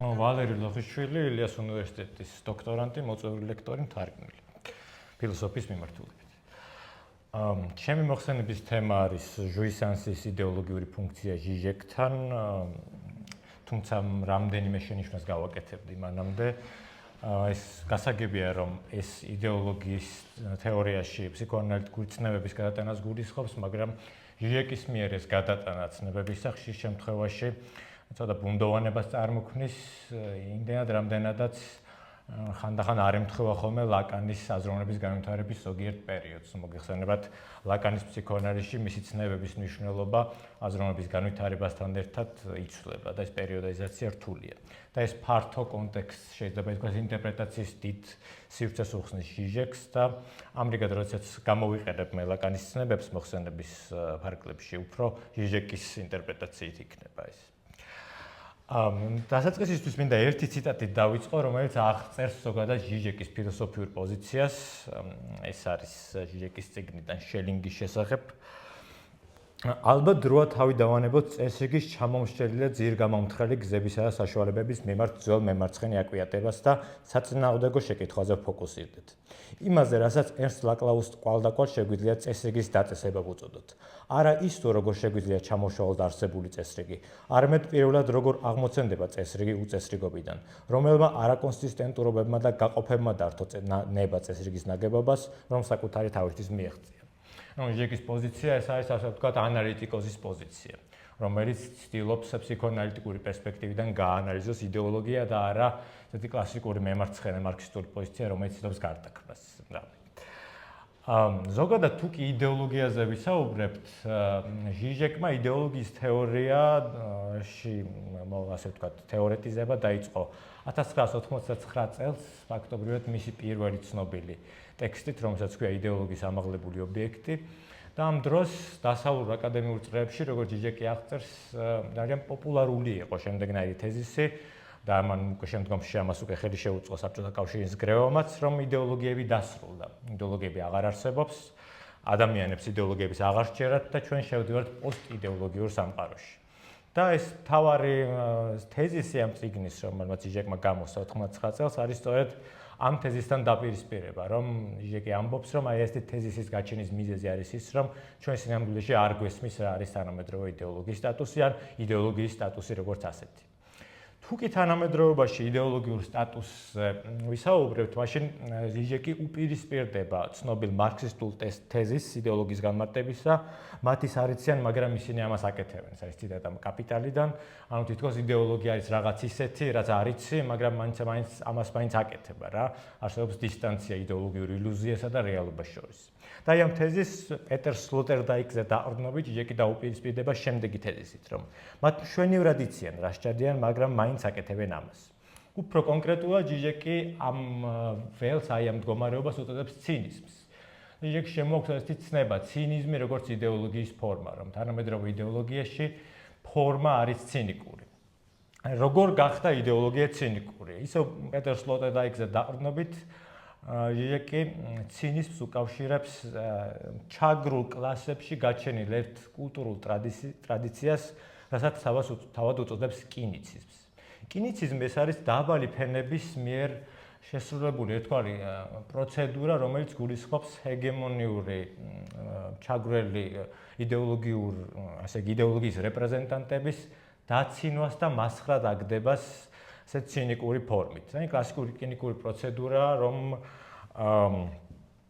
ვალერი ლოხიშვილი, ილიას უნივერსიტეტის დოქტორანტი, მოწვეული ლექტორი, მთარგმნელი ფილოსოფიის მიმართულებით. ჩემი მოხსენების თემა არის ჟუისანსის იდეოლოგიური ფუნქცია ჟიჟეკთან, თუმცა რამდენიმე შენიშვნას გავაკეთებდი მანამდე. ეს გასაგებია, რომ ეს იდეოლოგიის თეორიაში ფსიქოანალიტიკური ცნებების გადატანას გულისხმობს, მაგრამ ჟიჟეკის მიერ ეს გადატანა ცნებების სახში შემთხვევაში ცოტა ბუნდოვანებას წარმოქმნის, იმდენად რამდენადაც ხანდახან არ ემთხვევა ხოლმე ლაკანის აზროვნების განვითარების ზოგიერთ პერიოდს. მოგეხსენებათ, ლაკანის ფსიქოანალიზში მისი ცნებების მნიშვნელობა აზროვნების განვითარებასთან ერთად იცვლება და ეს პერიოდიზაცია რთულია. და ეს ფართო კონტექსტ შეიძლება ითქვას ინტერპრეტაციის დიდ სივრცეს უხსნის ჟიჟეკს და ამრიგად, როდესაც გამოვიყენებ მე ლაკანის ცნებებს მოხსენების ფარგლებში, უფრო ჟიჟეკის ინტერპრეტაციით იქნება ეს. დასაწყისისთვის მინდა ერთი ციტატი დავიწყო, რომელიც აღწერს ზოგადად ჟიჟეკის ფილოსოფიურ პოზიციას. ეს არის ჟიჟეკის წიგნიდან შელინგის შესახებ. ალბათ დროა თავი დავანებოთ წესრიგის ჩამომშრელი და ძირგამომთხრელი გზებისა და საშუალებების მიმართ ძველ მემარცხენე აკვიატებას და საწინააღმდეგო შეკითხვაზე ვფოკუსირდეთ. იმაზე, რასაც ერნსტ ლაკლაუსს კვალდაკვალ შეგვიძლია წესრიგის დაწესება ვუწოდოთ. არა ის თუ როგორ შეგვიძლია ჩამოშალოთ არსებული წესრიგი, არამედ პირველად როგორ აღმოცენდება წესრიგი უწესრიგობიდან, რომელმა არაკონსისტენტურობებმა და გაყოფებმა დართო ნება წესრიგის ნაგებობას, რომ საკუთარი თავისთვის მიეღწია. ჟიჟეკის პოზიცია ეს არის, ასე ვთქვათ, ანალიტიკოსის პოზიცია, რომელიც ცდილობს ფსიქოანალიტიკური პერსპექტივიდან გააანალიზოს იდეოლოგია და არა ესეთი კლასიკური მემარცხენე მარქსისტული პოზიცია, რომელიც ცდილობს გარდაქმნას. ზოგადად თუ კი იდეოლოგიაზე ვისაუბრებთ, ჟიჟეკმა იდეოლოგიის თეორიაში, ასე ვთქვათ, თეორეტიზება დაიწყო 1999 წელს, ფაქტობრივად მისი პირველი ცნობილი ტექსტით, რომელსაც ქვია იდეოლოგიის ამაღლებული ობიექტი. და ამ დროს დასავლურ აკადემიურ წრეებში, როგორც ჟიჟეკი აღწერს, ძალიან პოპულარული იყო შემდეგნაირი თეზისი და ამან უკვე შემდგომში ამას უკვე ხელი შეუწყო საბჭოთა კავშირის გრევამაც, რომ იდეოლოგიები დასრულდა. იდეოლოგიები აღარ არსებობს, ადამიანებს იდეოლოგიების აღარ სჯერათ და ჩვენ შევდივართ პოსტიდეოლოგიურ სამყაროში. და ეს მთავარი თეზისი ამ წიგნის, რომელმაც ჟიჟეკმა გამოსცა 99 წელს, არის სწორედ ამ თეზისთან დაპირისპირება, რომ ჟიჟეკი ამბობს, რომ აი ეს თეზისის გაჩენის მიზეზი არის ის, რომ ჩვენ სინამდვილეში არ გვესმის რა არის თანამედროვე იდეოლოგიის სტატუსი ან იდეოლოგიის სტატუსი როგორც ასეთი. თუ კი თანამედროვეობაში იდეოლოგიურ სტატუსზე ვისაუბრებთ, მაშინ ჟიჟეკი უპირისპირდება ცნობილ მარქსისტულ თეზისს იდეოლოგიის განმარტებისა, მათ ის არიციან, მაგრამ ისინი ამას აკეთებენ. ეს არის ციტატა კაპიტალიდან, ანუ თითქოს იდეოლოგია არის რაღაც ისეთი, რაც არიცი, მაგრამ ამას მაინც აკეთება რა. არსებობს დისტანცია იდეოლოგიურ ილუზიასა და რეალობას შორის. და ამ თეზისს პეტერ სლოტერდაიკზე დაყრდნობით ჟიჟეკი დაუპირისპირდება შემდეგი თეზისით, რომ მათ მშვენივრად იციან, რა სჭადიან, მაგრამ მაინც აკეთებენ ამას. უფრო კონკრეტულად ჟიჟეკი ამ ველს, აი ამ მდგომარეობას უწოდებს ცინიზმს. ჟიჟეკს შემოაქვს ესეთი ცნება, ცინიზმი როგორც იდეოლოგიის ფორმა, რომ თანამედროვე იდეოლოგიაში ფორმა არის ცინიკური. როგორ გახდა იდეოლოგია ცინიკური? ისევ პეტერ სლოტერდაიკზე დაყრდნობით ჟიჟეკი ცინიზმს უკავშირებს ჩაგრულ კლასებში გაჩენილ ერთ კულტურულ ტრადიციას, რასაც თავად უწოდებს კინიციზმს. კინიციზმი ეს არის დაბალი ფენების მიერ შესრულებული ერთგვარი პროცედურა, რომელიც გულისხმობს ჰეგემონიური ჩაგრული იდეოლოგიის რეპრეზენტანტების დაცინვას და მასხრად აგდებას ესეთ ცინიკური ფორმით. აი კლასიკური კინიკური პროცედურა, რომ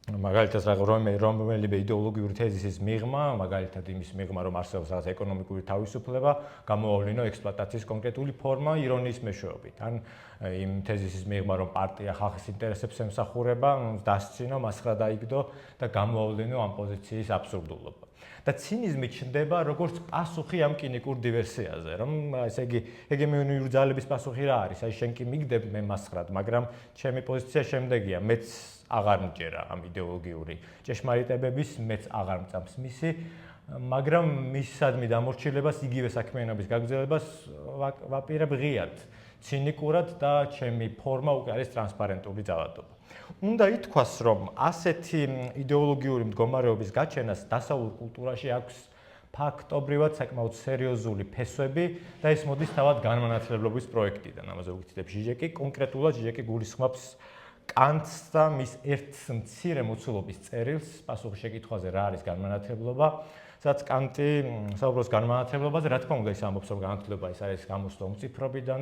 მაგალითად რომელიმე იდეოლოგიური თეზისის მიღმა, მაგალითად იმის მიღმა, რომ არსებობს რაღაც ეკონომიკური თავისუფლება, გამოავლინო ექსპლუატაციის კონკრეტული ფორმა ირონიის მეშვეობით. ან იმ თეზისის მიღმა, რომ პარტია ხალხის ინტერესებს ემსახურება, დასცინო, მასხრა დაიგდო და გამოავლინო ამ პოზიციის აბსურდულობა. და ცინიზმი ჩნდება როგორც პასუხი ამ კინიკურ დივერსიაზე, რომ ესე იგი ჰეგემონიური ძალების პასუხი რა არის? აი შენ კი მიგდებ მე მასხრად, მაგრამ ჩემი პოზიცია შემდეგია, მეც აღარ მჯერა ამ იდეოლოგიური ჭეშმარიტებების, მეც აღარ მწამს მისი, მაგრამ მისადმი დამორჩილებას, იგივე საქმიანობის გაგრძელებას ვაპირებ ღიად, ცინიკურად და ჩემი ფორმა უკვე არის ტრანსპარენტული ძალადობა. უნდა ითქვას, რომ ასეთი იდეოლოგიური მდგომარეობის გაჩენას დასავლურ კულტურაში აქვს ფაქტობრივად საკმაოდ სერიოზული ფესვები და ეს მოდის თავად განმანათლებლობის პროექტიდან. ამაზე ვუქცევთ ჟიჟეკი, კონკრეტულად ჟიჟეკი გულისხმობს კანტს და მის ერთ მცირე მოცულობის წერილს პასუხი შეკითხვაზე რა არის განმანათლებლობა, სადაც კანტი საუბრობს განმანათლებლობაზე, რა თქმა უნდა ის ამბობს, რომ განათლება ის არის გამოსვლა უმციფრობიდან,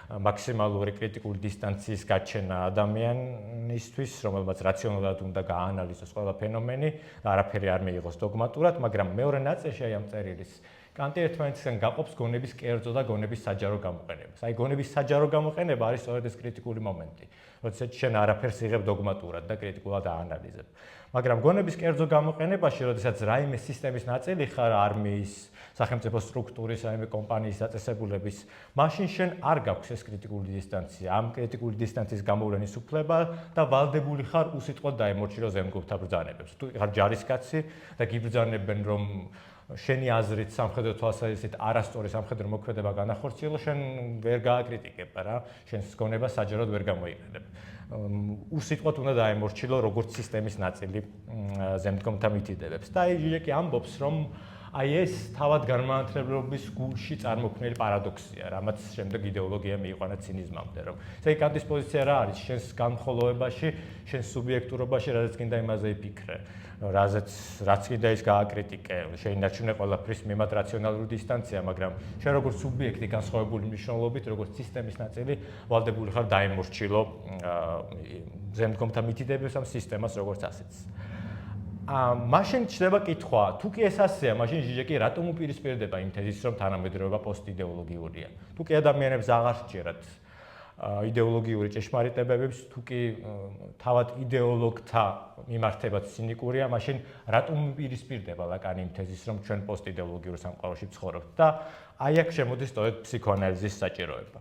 მაქსიმალური კრიტიკული დისტანციის გაჩენა ადამიანისთვის, რომელმაც რაციონალურად უნდა გააანალიზოს ყველა ფენომენი და არაფერი არ მიიღოს დოგმატურად, მაგრამ მეორე ნაწილში აი ამ წერილის კანტი ერთმანეთისგან გაყოფს გონების კერძო და გონების საჯარო გამოყენებას. აი გონების საჯარო გამოყენება არის სწორედ ეს კრიტიკული მომენტი, როდესაც შენ არაფერს იღებ დოგმატურად და კრიტიკულად აანალიზებ. მაგრამ გონების კერძო გამოყენებაში, როდესაც რაიმე სისტემის ნაწილი ხარ, არმიის, სახელმწიფო სტრუქტურის, რაიმე კომპანიის დაწესებულების, მაშინ შენ არ გაქვს ეს კრიტიკული დისტანცია, ამ კრიტიკული დისტანციის გამოვლენის უფლება და ვალდებული ხარ უსიტყვოდ დაემორჩილო ზემგობთა ბრძანებებს. თუ ხარ ჯარისკაცი და გიბრძანებენ, რომ შენი აზრით სამხედრო თვალსაზრისით არასწორი სამხედრო მოქმედება განახორციელო, შენ ვერ გააკრიტიკებ რა, შენს გონებას საჯაროდ ვერ გამოიყენებ. უსიტყვოდ უნდა დაემორჩილო როგორც სისტემის ნაწილი ზემდგომთა მითითებებს. და აი ჟიჟეკი ამბობს, რომ აი ეს თავად განმანათლებლობის გულში წარმოქმნილი პარადოქსია, რამაც შემდეგ იდეოლოგია მიიყვანა ცინიზმამდე, რომ ესე იგი კანტის პოზიცია რა არის, შენს განმხოლოვებაში, შენს სუბიექტურობაში, რაზეც კიდე იმაზე იფიქრე, რაც კიდე ის გააკრიტიკე, შეინარჩუნე ყველაფრის მიმართ რაციონალური დისტანცია, მაგრამ შენ როგორც სუბიექტი განსხვავებული მნიშვნელობით, როგორც სისტემის ნაწილი, ვალდებული ხარ დაემორჩილო ზემდგომთა მითითებებს ამ სისტემას როგორც ასეთს. მაშინ ჩდება კითხვა, თუ კი ეს ასეა, მაშინ ჟიჟეკი რატომ უპირისპირდება იმ თეზისს, რომ თანამედროვეობა პოსტიდეოლოგიურია? თუ კი ადამიანებს აღარ სჭირათ იდეოლოგიური ჭეშმარიტებებებს, თუ კი თავად იდეოლოგთა მიმართებაც ცინიკურია, მაშინ რატომ უპირისპირდება ლაკანი იმ თეზისს, რომ ჩვენ პოსტიდეოლოგიურ სამყაროში ვცხოვრობთ და აი აქ შემოდის სწორედ ფსიქოანალიზის საჭიროება.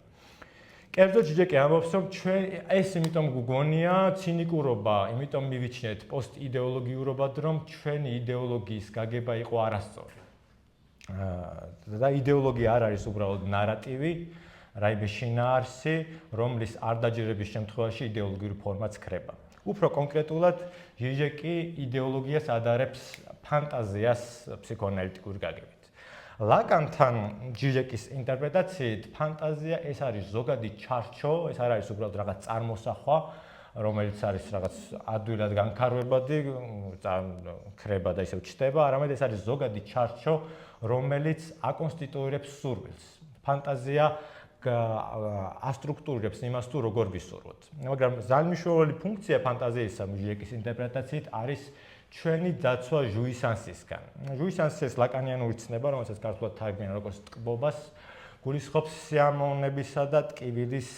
კერძოდ ჟიჟეკი ამბობს, რომ ჩვენ ეს იმიტომ გგონია ცინიკურობა, იმიტომ მივიჩნიეთ პოსტიდეოლოგიურობად, რომ ჩვენი იდეოლოგიის გაგება იყო არასწორი. და იდეოლოგია არ არის უბრალოდ ნარატივი, რაიმე შინაარსი, რომლის არ დაჯერების შემთხვევაში იდეოლოგიური ფორმაც ქრება. უფრო კონკრეტულად, ჟიჟეკი იდეოლოგიას ადარებს ფანტაზიას ფსიქოანალიტიკური გაგებით. ლაკანთან ჟიჟეკის ინტერპრეტაციით ფანტაზია ეს არის ზოგადი ჩარჩო, ეს არ არის უბრალოდ რაღაც წარმოსახვა, რომელიც არის რაღაც ადვილად განკარვებადი, ქრება და ისევ ჩდება, არამედ ეს არის ზოგადი ჩარჩო, რომელიც აკონსტიტუირებს სურვილს. ფანტაზია ასტრუქტურირებს იმას თუ როგორ ვისურვოთ. მაგრამ ძალმისვეული ფუნქცია ფანტაზიისა ჟიჟეკის ინტერპრეტაციით არის ჩვენი დაცვა ჟუისანსისგან. ჟუისანსი ეს ლაკანიანური ცნება, რომელსაც ქართულად თარგმნიან როგორც ტკბობას, გულისხმობს სიამოვნებისა და ტკივილის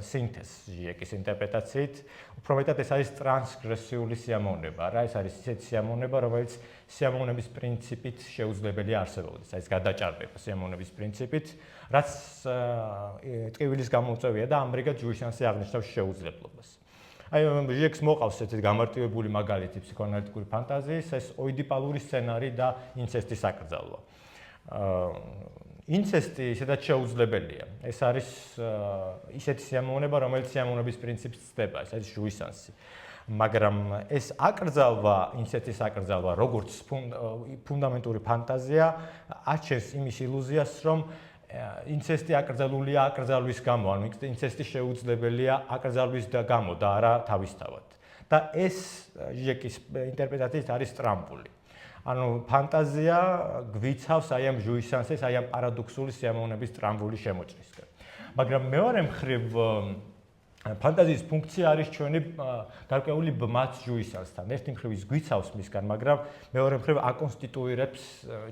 სინთეზს ჟიჟეკის ინტერპრეტაციით. უფრო მეტად ეს არის ტრანსგრესიული სიამოვნება, რა ეს არის ისეთი სიამოვნება, რომელიც სიამოვნების პრინციპით შეუძლებელია არსებობდეს. ეს გადაჭარბება სიამოვნების პრინციპით, რაც ტკივილის გამოუწევია და ამრიგად ჟუისანსი აღნიშნავს შეუძლებლობას. აი ჟიჟეკს მოყავს ესეთი გამარტივებული მაგალითი ფსიქოანალიტიკური ფანტაზიის, ეს ოიდიპალური სცენარი და ინცესტის აკრძალვა. ინცესტი ისედაც შეუძლებელია. ეს არის ისეთი სიამოვნება, რომელიც სიამოვნების პრინციპს ცდება, ეს არის ჟუისანსი. მაგრამ ეს აკრძალვა, ინცესტის აკრძალვა, როგორც ფუნდამენტური ფანტაზია, აჩენს იმის ილუზიას, რომ ინცესტი აკრძალულია აკრძალვის გამო, ანუ ინცესტი შეუძლებელია აკრძალვის გამო და არა თავისთავად. და ეს ჟიჟეკის ინტერპრეტაციით არის ტრამპული. ანუ ფანტაზია გვიცავს აი ამ ჟუისანსის, აი ამ პარადოქსული სიამოვნების ტრამპული შემოჭრისკენ. მაგრამ მეორე მხრივ ფანტაზიის ფუნქცია არის ჩვენი გარკვეული ბმაც ჟუისანსთან. ერთი მხრივ ის გვიცავს მისგან, მაგრამ მეორე მხრივ აკონსტიტუირებს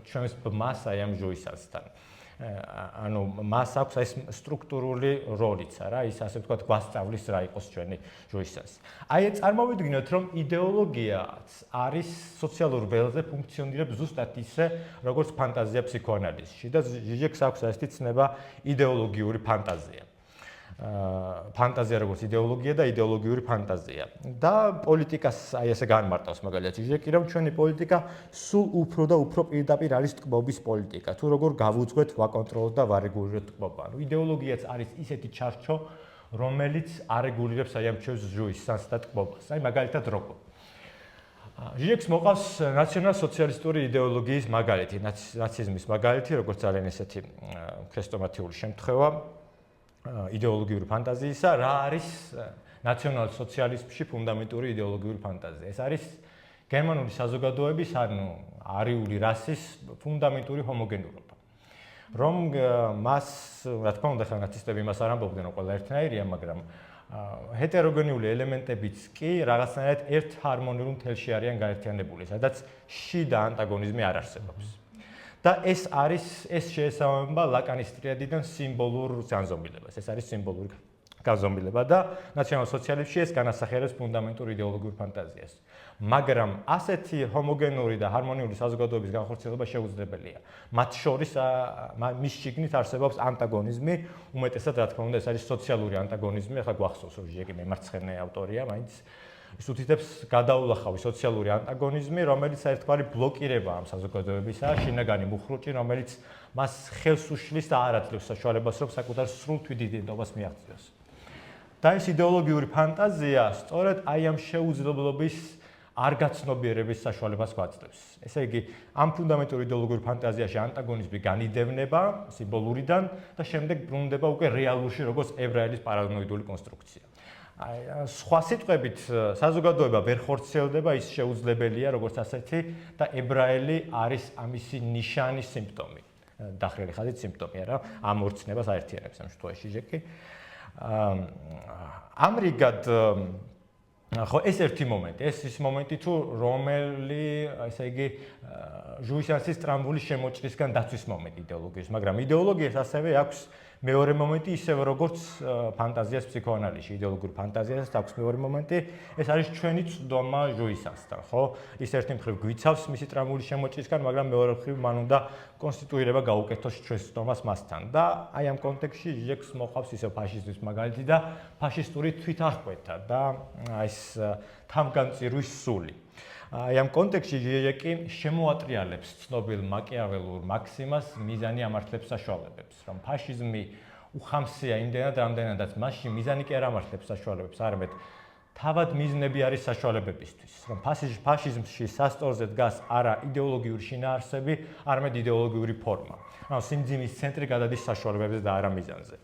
ჩვენს ბმას აი ამ ჟუისანსთან. ანუ მას აქვს ეს სტრუქტურული როლიცა რა, ის ასე ვთქვათ გვასწავლის რა იყოს ჩვენი ჟუისანსი. აი წარმოვიდგინოთ, რომ იდეოლოგიაც არის სოციალურ ველზე ფუნქციონირებს ზუსტად ისე, როგორც ფანტაზია ფსიქოანალიზში და ჟიჟეკს აქვს ასეთი ცნება იდეოლოგიური ფანტაზია. ფანტაზია როგორც იდეოლოგია და იდეოლოგიური ფანტაზია. და პოლიტიკას აი ესე განმარტავს მაგალითად ჟიჟეკი, რომ ჩვენი პოლიტიკა სულ უფრო და უფრო პირდაპირ არის ტკბობის პოლიტიკა. თუ როგორ გავუძღვეთ, ვაკონტროლოთ და ვარეგულირებთ ტკბობა. ანუ იდეოლოგიაც არის ისეთი ჩარჩო, რომელიც არეგულირებს აი ამ ჩვენს ჟუისანსს და ტკბობას. აი მაგალითად როგორ ჟიჟექს მოყავს ნაციონალ-სოციალისტური იდეოლოგიის მაგალითი, ნაციზმის მაგალითი, როგორც ძალიან ესეთი ქრესტომათიული შემთხვევა იდეოლოგიური ფანტაზიისა, რა არის ნაციონალ-სოციალიზმში ფუნდამენტური იდეოლოგიური ფანტაზია. ეს არის გერმანული საზოგადოების, ანუ არიული რასის ფუნდამენტური ჰომოგენურობა. რომ მას, რა თქმა უნდა, ნაცისტები იმას არ ამბობდნენ, რომ ყველა ერთნაირია, მაგრამ ჰეტეროგენიული ელემენტებიც კი რაღაცნაირად ერთ ჰარმონიულ მთელში არიან გაერთიანებული, სადაც შიდა ანტაგონიზმი არ არსებობს. და ეს შეესაბამება ლაკანის ტრიადიდან სიმბოლურ განზომილებას. ეს არის სიმბოლური განზომილება და ნაციონალ-სოციალიზმში ეს განასახიერებს ფუნდამენტურ იდეოლოგიურ ფანტაზიას. მაგრამ ასეთი ჰომოგენური და ჰარმონიული საზოგადოების განხორციელება შეუძლებელია. მათ შორის მის შიგნით არსებობს ანტაგონიზმი, უმეტესად რა თქმა უნდა ეს არის სოციალური ანტაგონიზმი, ახლა გვახსოვს რომ ჟიჟეკი მემარცხენე ავტორია, მაინც ის უთითებს გადაულახავი სოციალური ანტაგონიზმი, რომელიც ერთგვარი ბლოკირება ამ საზოგადოებისა, შინაგანი მუხრუჭი, რომელიც მას ხელს უშლის და არ აძლევს საშუალებას, რომ საკუთარ სრულ თვითიდენტობას მიაღწიოს. და ეს იდეოლოგიური ფანტაზია სწორედ აი ამ შეუძლებლობის არ გაცნობიერების საშუალებას გვაძლევს. ესე იგი, ამ ფუნდამენტური იდეოლოგიური ფანტაზიაში ანტაგონიზმი განიდევნება სიმბოლურიდან და შემდეგ ბრუნდება უკვე რეალურში, როგორც ებრაელის პარანოიდული კონსტრუქცია. სხვა სიტყვებით, საზოგადოება ვერ ხორციელდება, ის შეუძლებელია, როგორც ასეთი და ებრაელი არის ამისი ნიშანი, სიმპტომი. დახრილი ხაზით სიმპტომი არა, ამორჩნებას აერთიანებს ამ შემთხვევაში ჟიჟეკი. ამრიგად ხო ეს ერთი მომენტი, ეს ის მომენტი თუ რომელი, ესე იგი, ჟუისანსის ტრამვული შემოჭრისგან დაცვის მომენტი იდეოლოგიის, მაგრამ იდეოლოგიას ასევე აქვს მეორე მომენტი, ისევე როგორც ფანტაზიას ფსიქოანალიზში, იდეოლოგიური ფანტაზიას აქვს მეორე მომენტი, ეს არის ჩვენი წვდომა ჟუისანსთან, ხო? ის ერთი მხრივ გვიცავს მისი ტრამვული შემოჭრისგან, მაგრამ მეორე მხრივ მან უნდა კონსტიტუირება გაუკეთოს ჩვენს წვდომას მასთან და აი ამ კონტექსტში ჟიჟეკს მოყავს ისევ ფაშიზმის მაგალითი და ფაშისტური თვითაღკვეთა და ეს თავგანწირვის სული. აი ამ კონტექსტში ჟიჟეკი შემოატრიალებს ცნობილ მაკიაველურ მაქსიმას მიზანი ამართლებს საშუალებებს, რომ ფაშიზმი უხამსია იმდენად, რამდენადაც მასში მიზანი კი არ ამართლებს საშუალებებს, არამედ თავად მიზნები არის საშუალებებისთვის, რომ ფაშიზმში სასწორზე დგას არა იდეოლოგიური შინაარსები, არამედ იდეოლოგიური ფორმა. ანუ სიმძიმის ცენტრი გადადის საშუალებებზე და არა მიზანზე.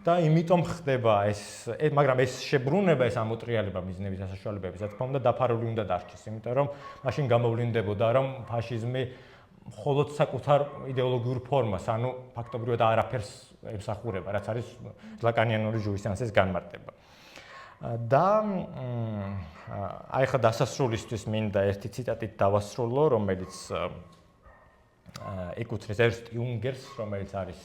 და იმიტომ ხდება ეს, მაგრამ ეს შებრუნება, ეს ამოტრიალება მიზნების და საშუალებების, რა თქმა უნდა, დაფარული უნდა დარჩეს, იმიტომ რომ მაშინ გამოვლინდებოდა, რომ ფაშიზმი მხოლოდ საკუთარ იდეოლოგიურ ფორმას, ანუ ფაქტობრივად არაფერს ემსახურება, რაც არის ლაკანიანური ჟუისანსის განმარტება. და აი ხა დასასრულისთვის მინდა ერთი ციტატით დავასრულო, რომელიც ეკუთვნის ერნსტ იუნგერს, რომელიც არის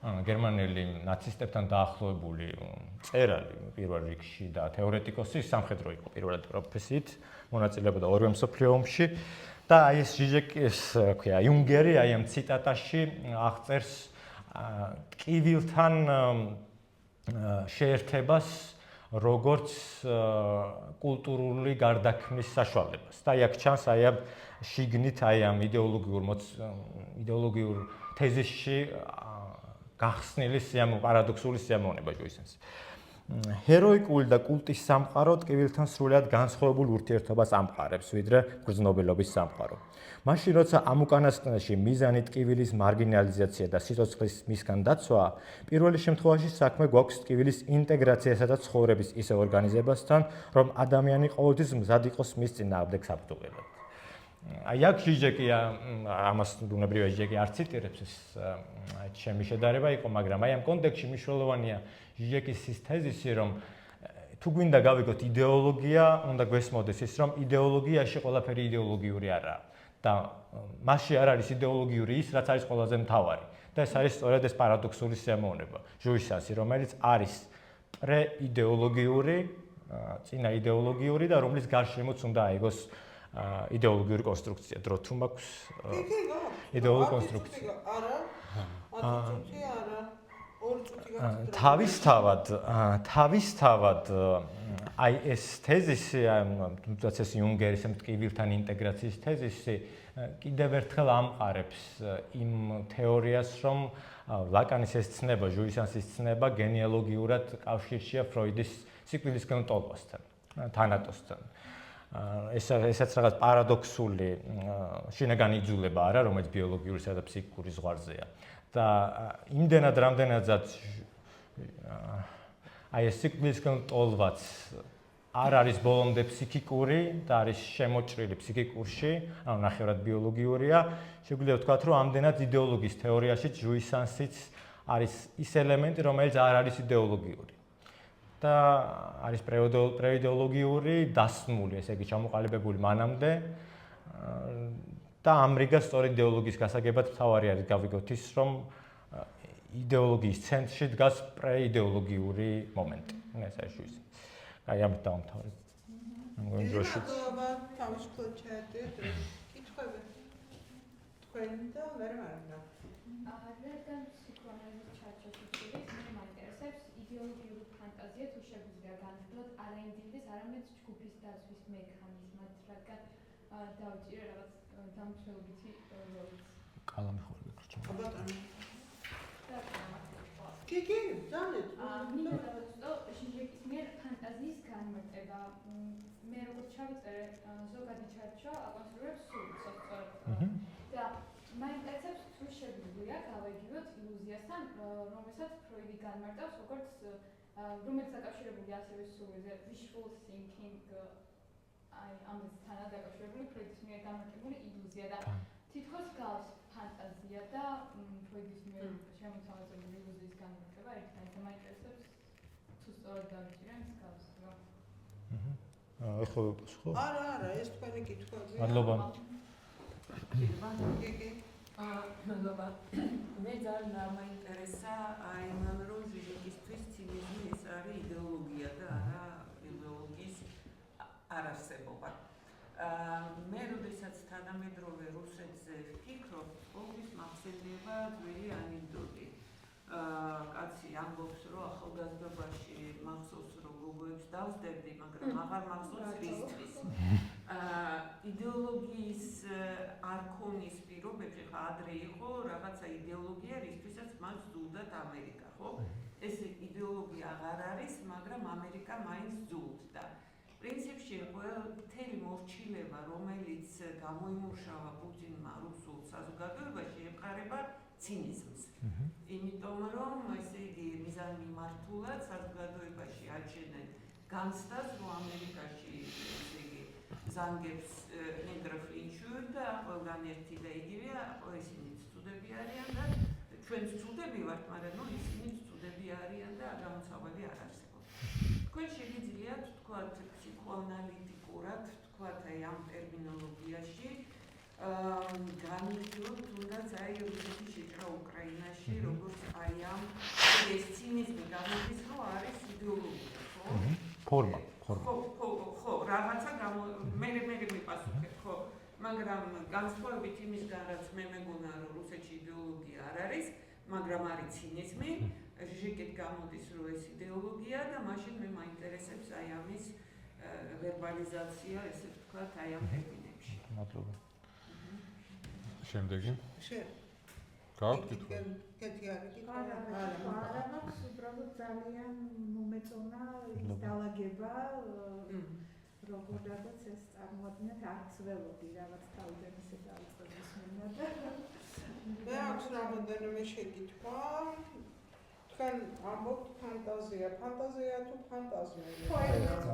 გერმანელი ნაცისტებთან დაახლოებული მწერალი პირველ რიგში და თეორეტიკოსი, სამხედრო იყო პირველად პროფესიით, მონაწილეობდა ორივე მსოფლიო ომში და აი ეს ჟიჟეკის, ქვია, იუნგერი აი ამ ციტატაში აღწერს ტკივილთან შეერთებას როგორც კულტურული გარდაქმნის საშუალებას. და აქ ჩანს აი ამ შიგნით აი ამ იდეოლოგიურ თეზისში გახსნილი პარადოქსული სიამოვნება ჟუისანსი. ჰეროიკული და კულტის სამყარო ტკივილთან სრულად განსხვავებულ ურთიერთობას ამყარებს, ვიდრე გრძნობელობის სამყარო. მაშინ, როცა ამ უკანასკნელში მიზანი ტკივილის მარგინალიზაცია და სიცოცხლის მისგან დაცვაა, პირველი შემთხვევაში საქმე გვაქვს ტკივილის ინტეგრაციასა და ცხოვრების ისევ ორგანიზებასთან, რომ ადამიანი ყოველთვის მზად იყოს მის წინააღმდეგ საბრძოლველად. აი აქ ჟიჟეკი ამას ბუნებრივია ჟიჟეკი არ ციტირებს, ეს ჩემი შედარება იყო, მაგრამ აი ამ კონტექსტში მნიშვნელოვანია ჟიჟეკის ის თეზისი, რომ თუ გვინდა გავიგოთ იდეოლოგია, უნდა გვესმოდეს ის, რომ იდეოლოგიაში ყველაფერი იდეოლოგიური არაა და მასში არ არის იდეოლოგიური ის, რაც არის ყველაზე მთავარი. და ეს არის სწორედ ეს პარადოქსული სიამოვნება ჟუისანსი, რომელიც არის პრეიდეოლოგიური, წინა იდეოლოგიური და რომლის გარშემოც უნდა აიგოს იდეოლოგიური კონსტრუქცია, დრო თუ მაქვს იდეოლოგიური კონსტრუქცია. თავისთავად აი ეს თეზისი, თუნდაც ეს იუნგერის ტკივილთან ინტეგრაციის თეზისი კიდევ ერთხელ ამყარებს იმ თეორიას, რომ ლაკანის ეს ცნება, ჟუისანსის ცნება გენეალოგიურად კავშირშია ფროიდის სიკვდილისგან ტოლვასთან, თანატოსთან. ესაც რაღაც პარადოქსული შინაგანი იძულება არა, რომელიც ბიოლოგიურისა და ფსიქიკური ზღვარზეა. და იმდენად რამდენადაც აი ეს სიკვდილისკენ ტოლვაც არ არის ბოლომდე ფსიქიკური და არის შემოჭრილი ფსიქიკურში, ანუ ნახევრად ბიოლოგიურია, შეგვიძლია ვთქვათ, რომ ამდენად იდეოლოგიის თეორიაში ჯუისანსიც არის ის ელემენტი, რომელიც არ არის იდეოლოგიური. და არის პრეიდეოლოგიური დასმული, ესე იგი ჩამოყალიბებული მანამდე და ამრიგად სწორ იდეოლოგიის გასაგებად მთავარი არის გავიგოთ ის, რომ იდეოლოგიის ცენტრში დგას პრეიდეოლოგიური მომენტი. ეს არის ის. აი ამით დავამთავრებ. მგონი დროშიც. თავისუფლად ჩაერთეთ კითხვები. თქვენ და მე მარინა. რადგან ფსიქოანალიზის ჩარჩოში მე მაინტერესებს იდეოლოგიური ფანტაზია თუ შეგვიძლია განხილოთ არა ინდივიდის, არამედ ჯგუფის დაცვის მექანიზმად, რადგან დავჭირე რაღაც დამცველობითი როლიც. კალამი ხوار გეკრჩა. ბატონო. კი, ძანეთ. მინდა დავწერო ჟიჟეკის მიერ ფანტაზიის განმარტება. მე როგორც ჩავწერე ზოგადი ჩარჩო აკონსტრუირებს სულს სწორედ. და მაინტერესებს თუ შეგვიძლია გავაგებოთ illuziasთან, რომელსაც ფროიდი განმარტავს, როგორც რომელიც დაკავშირებულია ასევე სულზე, wishful thinking, აი ამასთან დაკავშირებული ფროიდის მიერ განმარტებული illusia და თითქოს გავს ფანტაზია და ფროიდის მიერ შემოთავაზებული illuziis განმარტება ერთმანეთს მაინტერესებს თუ სწორად დავჭირე ის გავს რა. ეხლა ხო? არა, ეს თქვენი კითხვებია. მადლობა. მადლობა. მე ძალიან მაინტერესა აი მან რომ ჟიჟეკისთვის ცინიზმი ეს არის იდეოლოგია და არა ბიოლოგიის არარსებობა. მე როდესაც თანამედროვე რუსეთზე ვფიქრობ, ყოველთვის მახსენდება ძველი ანეკდოტი. კაცი ამბობს, რომ ახალგაზრდობაში მახსოვს რომ გოგოებს დავსდებდი, მაგრამ აღარ მახსოვს რისთვის. იდეოლოგიის არქონის პირობებში ხა ადრე იყო რაღაცა იდეოლოგია, რისთვისაც მას ზუდათ ამერიკა, ხო? ეს იდეოლოგია აღარ არის, მაგრამ ამერიკა მაინც ზუდ და პრინციპში მთელი მორჩილება, რომელიც გამოიმუშავა პუტინმა რუსულ საზოგადოებაში, ემყარება ცინიზმს. იმიტომ რომ ესე იგი მიზანმიმართულად საზოგადოებაში აჩენენ განცდას, რომ ამერიკაში ესე იგი ზანგებს ნეგრов ლინჩუют და ყველგან ერთი და იგივეა, ისინიც ცუდები არიან და ჩვენც ცუდები ვართ, მაგრამ ნუ ისინიც ცუდები არიან და გამოცავალი არ არსებობს. თქვენ შეგიძლიათ თქვათ ფსიქოანალიტიკურად, თქვათ აი ამ ტერმინოლოგიაში განვიხილოთ თუნდაც აი რუსეთის შეჭრა უკრაინაში, როგორც აი ამ ეს ცინიზმი გამოდის, რომ არის იდეოლოგია, ხო? ფორმა. ხო, რაღაცა მე მიპასუხებ, ხო, მაგრამ განსხვავებით იმისგან, რაც მე მეგონა, რომ რუსეთში იდეოლოგია არ არის, მაგრამ არის ცინიზმი, ჟიჟეკით გამოდის, რომ ეს იდეოლოგია და მაშინ მე მაინტერესებს აი ამის ვერბალიზაცია, ესე ვთქვათ, აი ამ ტერმინებში. მადლობა. შემდეგი. გაქვთ კითხვა? კეთი არის კითხვა? არა, მაქვს უბრალოდ ძალიან მომეწონა ის დალაგება, როგორაც ეს წარმოადგენთ არც ველოდი რაღაც თავიდან ისე დაიწყების მინდა და მე აქვს რამდენიმე შეკითხვა. თქვენ ამბობთ ფანტაზია თუ ფანტაზმები?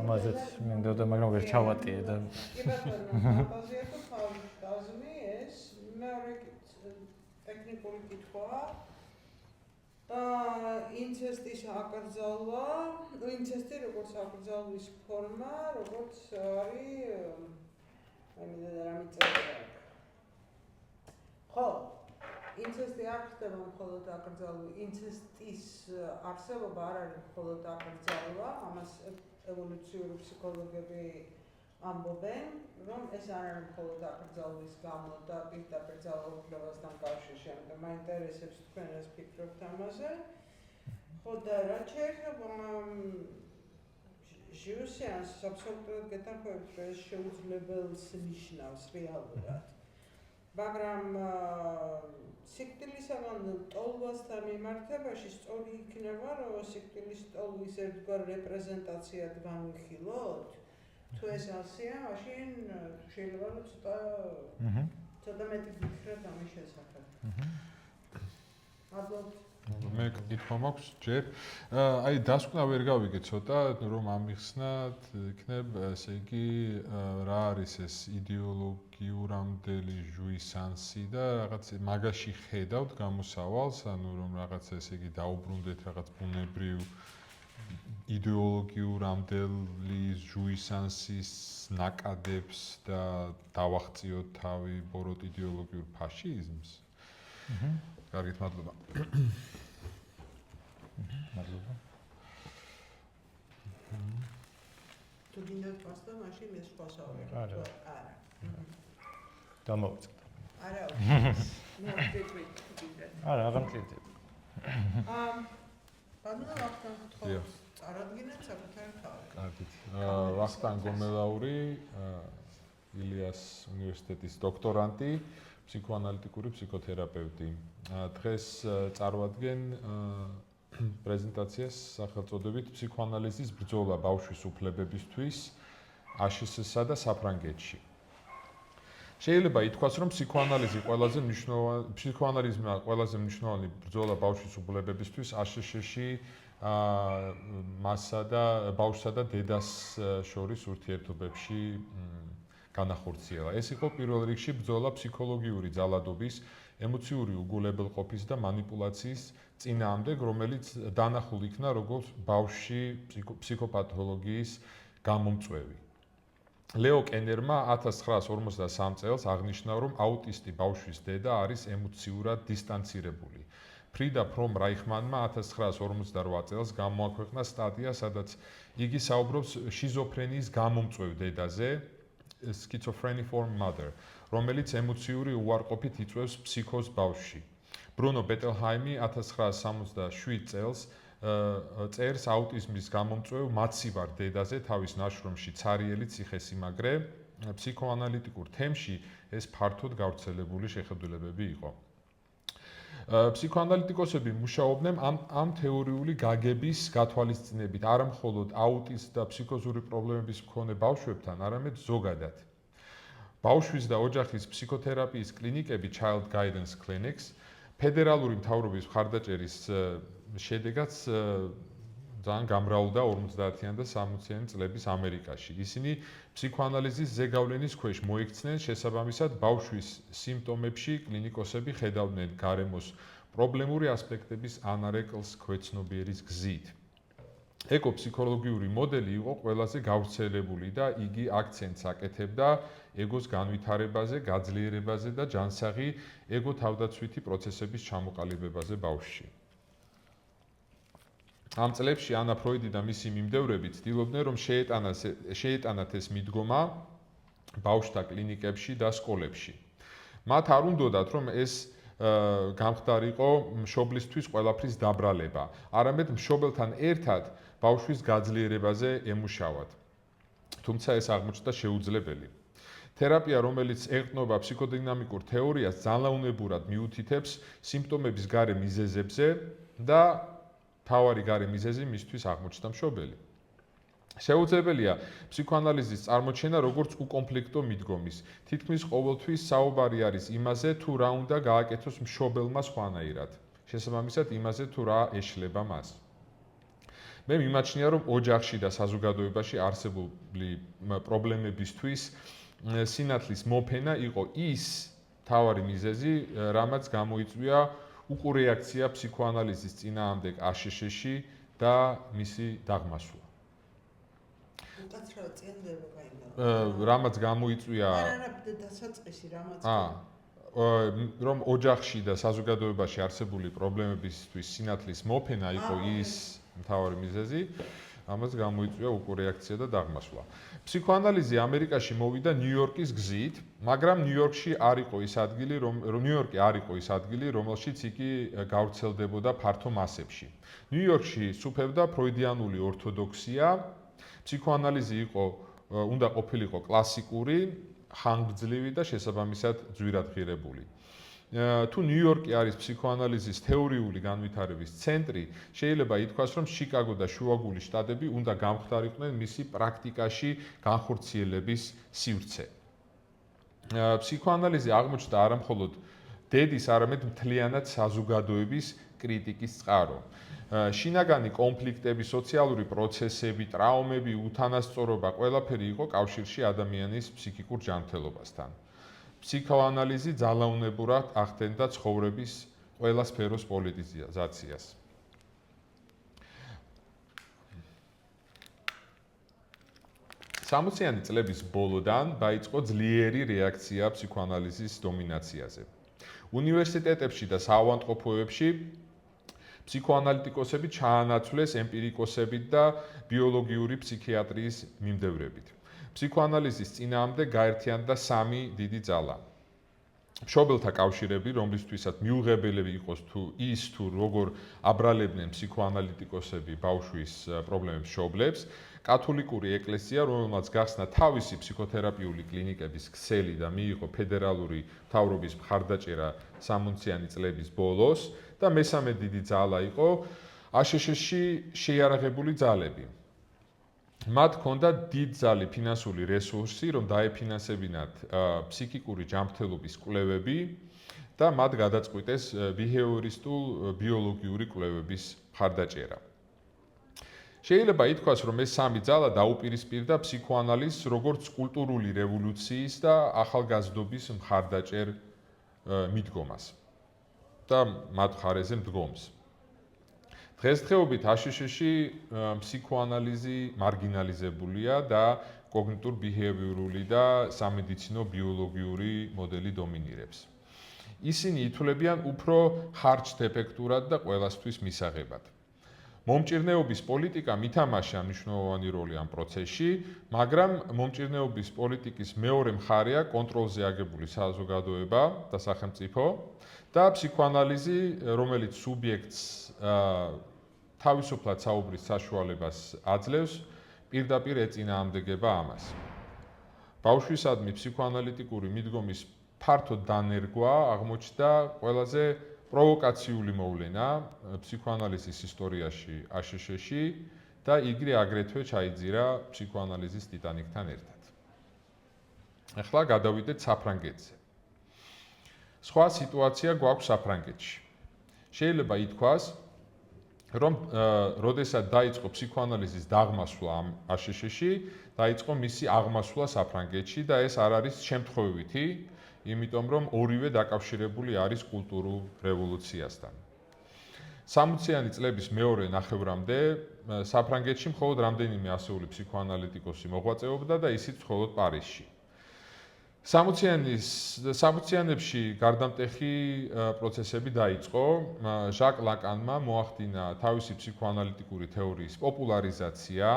ამაზეც მინდოდა, მაგრამ ვერ ჩავატიე და კი ბატონო, ფანტაზია თუ ფანტაზმი ეს მეორე ტექნიკური კითხვაა. ინცესტის აკრძალვა, ინცესტი როგორც აკრძალვის ფორმა, როგორც არის ხო, ინცესტი არ ხდება მხოლოდ აკრძალვა, ინცესტის არსებობა არ არის მხოლოდ აკრძალვა, ამას ევოლუციური ფსიქოლოგები ამბობენ, რომ ეს არ არის მხოლოდ აკრძალვის გამო და პირდაპირ ძალაუფლებასთან კავშირში. მაინტერესებს თქვენ ეს ფიქრობთ ამაზე. ხო და რაც შეეხება ჟიუსიანს აბსოლუტურად გეთანხმებით, რომ ეს შეუძლებელს ნიშნავს რეალურად. მაგრამ სიკვდილისაგან ტოლვასთან მიმართებაში სწორი იქნება, რომ სიკვდილის ტოლვის ერთგვარ რეპრეზენტაციად განვიხილოთ, თუ ეს ასია, მაშინ შეიძლება რომ ცოტა მეტი ვიქრათ ამის შესახებ. მადლობთ. მე კითხვა მაქვს ჯერ. აი დასკვნა ვერ გავიგე ცოტა რომ ამიხსნათ, იქნებ ესე იგი რა არის ეს იდეოლოგიურამდელი ჟუისანსი და რაღაც მაგაში ხედავთ გამოსავალს, ანუ რომ რაღაც ესე იგი დაუბრუნდეთ რაღაც ბუნებრივ იდეოლოგიურამდელი ჟუისანსის ნაკადებს და დავახციოთ თავი ბოროტ იდეოლოგიურ ფაშიზმს. კარგით, მადლობა. მადლობა. თუ გინდათ პასტა, მაშინ ეს სხვა საუბარი. არა. არა. დამოვიწყდა. არა. არა, აღარ მწირდება. ბანანა ვახტანგ გთხოვს. წარადგინეთ საკუთარი თავი. კარგით. ვახტანგ გომელაური, ილიას უნივერსიტეტის დოქტორანტი, ფსიქოანალიტიკური ფსიქოთერაპევტი. დღეს წარვადგენ პრეზენტაციას სახელწოდებით ფსიქოანალიზის ბრძოლა ბავშვის უფლებებისთვის აშშ-სა და საფრანგეთში. შეიძლება ითქვას, რომ ფსიქოანალიზმა ყველაზე მნიშვნელოვანი ბრძოლა ბავშვის უფლებებისთვის აშშ-ში მასსა და ბავშვსა და დედას შორის ურთიერთობებში განახორციელა. ეს იყო პირველ რიგში ბრძოლა ფსიქოლოგიური ძალადობის, ემოციური უგულებელყოფის და манипуляციის წინააღმდეგ, რომელიც დანახულ იქნა როგორც ბავშვში ფსიქოპათოლოგიის გამომწვევი. ლეო კენერმა 1953 წელს აღნიშნა, რომ აუტისტი ბავშვის დედა არის ემოციურად დისტანცირებული. ფრიდა ფრომ რაიხმანმა 1958 წელს გამოაქვეყნა სტატია, სადაც იგი საუბრობს შიზოფრენიის გამომწვევ დედაზე, schizophrenia for mother, რომელიც ემოციური უარყოფით იწვევს ფსიქოზს ბავშვში. ბრუნო ბეტელჰაიმი 1967 წელს წერს აუტიზმის გამომწვევ მაცივარ დედაზე თავის ნაშრომში ცარიელი ციხესიმაგრე. ფსიქოანალიტიკურ თემში ეს ფართოდ გავრცელებული შეხედულებები იყო. ფსიქოანალიტიკოსები მუშაობდნენ ამ თეორიული გაგების გათვალისწინებით არა მხოლოდ აუტიზმის და ფსიქოზური პრობლემების მქონე ბავშვებთან, არამედ ზოგადად. ბავშვის და ოჯახის ფსიქოთერაპიის კლინიკები Child Guidance Clinics ფედერალური მთავრობის მხარდაჭერის შედეგად ძალიან გამრავლდა 50-იან და 60-იან წლების ამერიკაში. ისინი ფსიქოანალიზის ზეგავლენის ქვეშ მოიქცნენ, შესაბამისად ბავშვის სიმპტომებში კლინიკოსები ხედავდნენ გარემოს პრობლემური ასპექტების ანარეკლს ქვეცნობიერის გზით. ეკოფსიქოლოგიური მოდელი იყო ყველაზე გავრცელებული და იგი აქცენტს აკეთებდა ეგოს განვითარებაზე, გაძლიერებაზე და ჯანსაღი ეგო-თავდაცვითი პროცესების ჩამოყალიბებაზე ბავშვში. ამ წლებში ანა ფროიდი და მისი მიმდევრები ცდილობდნენ, რომ შეეტანათ ეს მიდგომა ბავშვთა კლინიკებში და სკოლებში. მათ არ უნდოდათ, რომ ეს გამხდარიყო მშობლისთვის ყველაფრის დაბრალება, არამედ მშობელთან ერთად ბავშვის გაძლიერებაზე ემუშავათ. თუმცა ეს აღმოჩნდა შეუძლებელი. თერაპია, რომელიც ეყრდნობა ფსიქოდინამიკურ თეორიას, ძალაუნებურად მიუთითებს სიმპტომების გარე მიზეზებზე და თავარი გარე მიზეზი მისთვის აღმოჩნდა მშობელი. შეუძლებელია ფსიქოანალიზის წარმოჩენა როგორც უკონფლიქტო მიდგომის. თითქმის ყოველთვის საუბარი არის იმაზე, თუ რა უნდა გააკეთოს მშობელმა სხვანაირად. შესაბამისად იმაზე, თუ რა ეშლება მას. მე მიმაჩნია, რომ ოჯახში და საზოგადოებაში არსებული პრობლემებისთვის სინათლის მოფენა იყო ის თავარი მიზეზი, რამაც გამოიწვია უკურეაქცია ფსიქოანალიზის წინააღმდეგ აშშ-ში და მისი დაღმასვლა. უკაცრავად წინდება გაიგო. რამაც გამოიწვია არა, დასაწყისი რამაც. რომ ოჯახში და საზოგადოებაში არსებული პრობლემებისთვის სინათლის მოფენა იყო ის მთავარი მიზეზი, ამას გამოიწვია უკურეაქცია და დაღმასვლა. ფსიქოანალიზი ამერიკაში მოვიდა ნიუ-იორკის გზით, მაგრამ ნიუ-იორკი არ იყო ის ადგილი, რომელშიც იგი გავრცელდებოდა ფართო მასებში. ნიუ-იორკში სუფევდა ფროიდიანული ორთოდოქსია, ფსიქოანალიზი უნდა ყოფილიყო კლასიკური, ხანგრძლივი და შესაბამისად ძვირადღირებული. თუ ნიუ-იორკი არის ფსიქოანალიზის თეორიული განვითარების ცენტრი, შეიძლება ითქვას, რომ შიკაგო და შუაგული შტატები უნდა გამხდარიყვნენ მისი პრაქტიკაში განხორციელების სივრცე. ფსიქოანალიზი აღმოჩნდა არა მხოლოდ დედის, არამედ მთლიანად საზოგადოების კრიტიკის წყარო. შინაგანი კონფლიქტები, სოციალური პროცესები, ტრაუმები, უთანასწორობა ყველაფერი იყო კავშირში ადამიანის ფსიქიკურ ჯანმრთელობასთან. ფსიქოანალიზი ძალაუნებურად ახდენდა ცხოვრების ყველა სფეროს პოლიტიზაციას. სამოციანი წლების ბოლოდან დაიწყო ძლიერი რეაქცია ფსიქოანალიზის დომინაციაზე. უნივერსიტეტებში და საავადმყოფოებში ფსიქოანალიტიკოსები ჩაანაცვლეს ემპირიკოსებით და ბიოლოგიური ფსიქიატრიის მიმდევრებით. ფსიქოანალიზის წინააღმდეგ გაერთიანდა სამი დიდი ძალა. მშობელთა კავშირები, რომლისთვისაც მიუღებელი იყოს თუ როგორ აბრალებდნენ ფსიქოანალიტიკოსები ბავშვის პრობლემებს მშობლებს, კათოლიკური ეკლესია, რომელმაც გახსნა თავისი ფსიქოთერაპიული კლინიკების ქსელი და მიიღო ფედერალური მთავრობის მხარდაჭერა 60-იანი წლების ბოლოს და მესამე დიდი ძალა იყო აშშ-ში შეიარაღებული ძალები. მათ ჰქონდა დიდძალი ფინანსური რესურსი, რომ დაეფინანსებინათ ფსიქიკური ჯანმრთელობის კვლევები და მათ გადაწყვიტეს ბიჰევიორისტულ ბიოლოგიური კვლევების მხარდაჭერა. შეიძლება ითქვას, რომ ეს სამი ძალა დაუპირისპირდა ფსიქოანალიზს როგორც კულტურული რევოლუციის და ახალგაზრდობის მხარდაჭერ მიდგომას და მათ მხარეზე მდგომს. დღესდღეობით აშშ-ში ფსიქოანალიზი მარგინალიზებულია და კოგნიტურ-ბიჰევიორული და სამედიცინო ბიოლოგიური მოდელი დომინირებს. ისინი ითვლებიან უფრო ხარჯ-დეფექტურად და ყველასთვის მისაღებად. მომჭირნეობის პოლიტიკა მითამაშა მნიშვნელოვანი როლი ამ პროცესში, მაგრამ მომჭირნეობის პოლიტიკის მეორე მხარეა კონტროლზე აგებული საზოგადოება და სახელმწიფო და ფსიქოანალიზი, რომელიც სუბიექტს თავისუფლად საუბრის საშუალებას აძლევს, პირდაპირ ეწინააღმდეგება ამას. ბავშვისადმი ფსიქოანალიტიკური მიდგომის ფართო დანერგვა აღმოჩნდა ყველაზე პროვოკაციული მოვლენა ფსიქოანალიზის ისტორიაში აშშ-ში და იგი აგრეთვე ჩაიძირა ფსიქოანალიზის ტიტანიკთან ერთად. ახლა გადავიდეთ საფრანგეთზე. სხვა სიტუაცია გვაქვს საფრანგეთში. შეიძლება ითქვას, რომ როდესაც დაიწყო ფსიქოანალიზის დაღმასვლა ამ აშშ-ში, დაიწყო მისი აღმასვლა საფრანგეთში და ეს არ არის შემთხვევითი, იმიტომ რომ ორივე დაკავშირებული არის კულტურულ რევოლუციასთან. 60-იანი წლების მეორე ნახევრამდე საფრანგეთში მხოლოდ რამდენიმე ასეული ფსიქოანალიტიკოსი მოღვაწეობდა და ისიც მხოლოდ პარიზში. 60-იანებში გარდამტეხი პროცესები დაიწყო. ჟაკ ლაკანმა მოახდინა თავისი ფსიქოანალიტიკური თეორიის პოპულარიზაცია.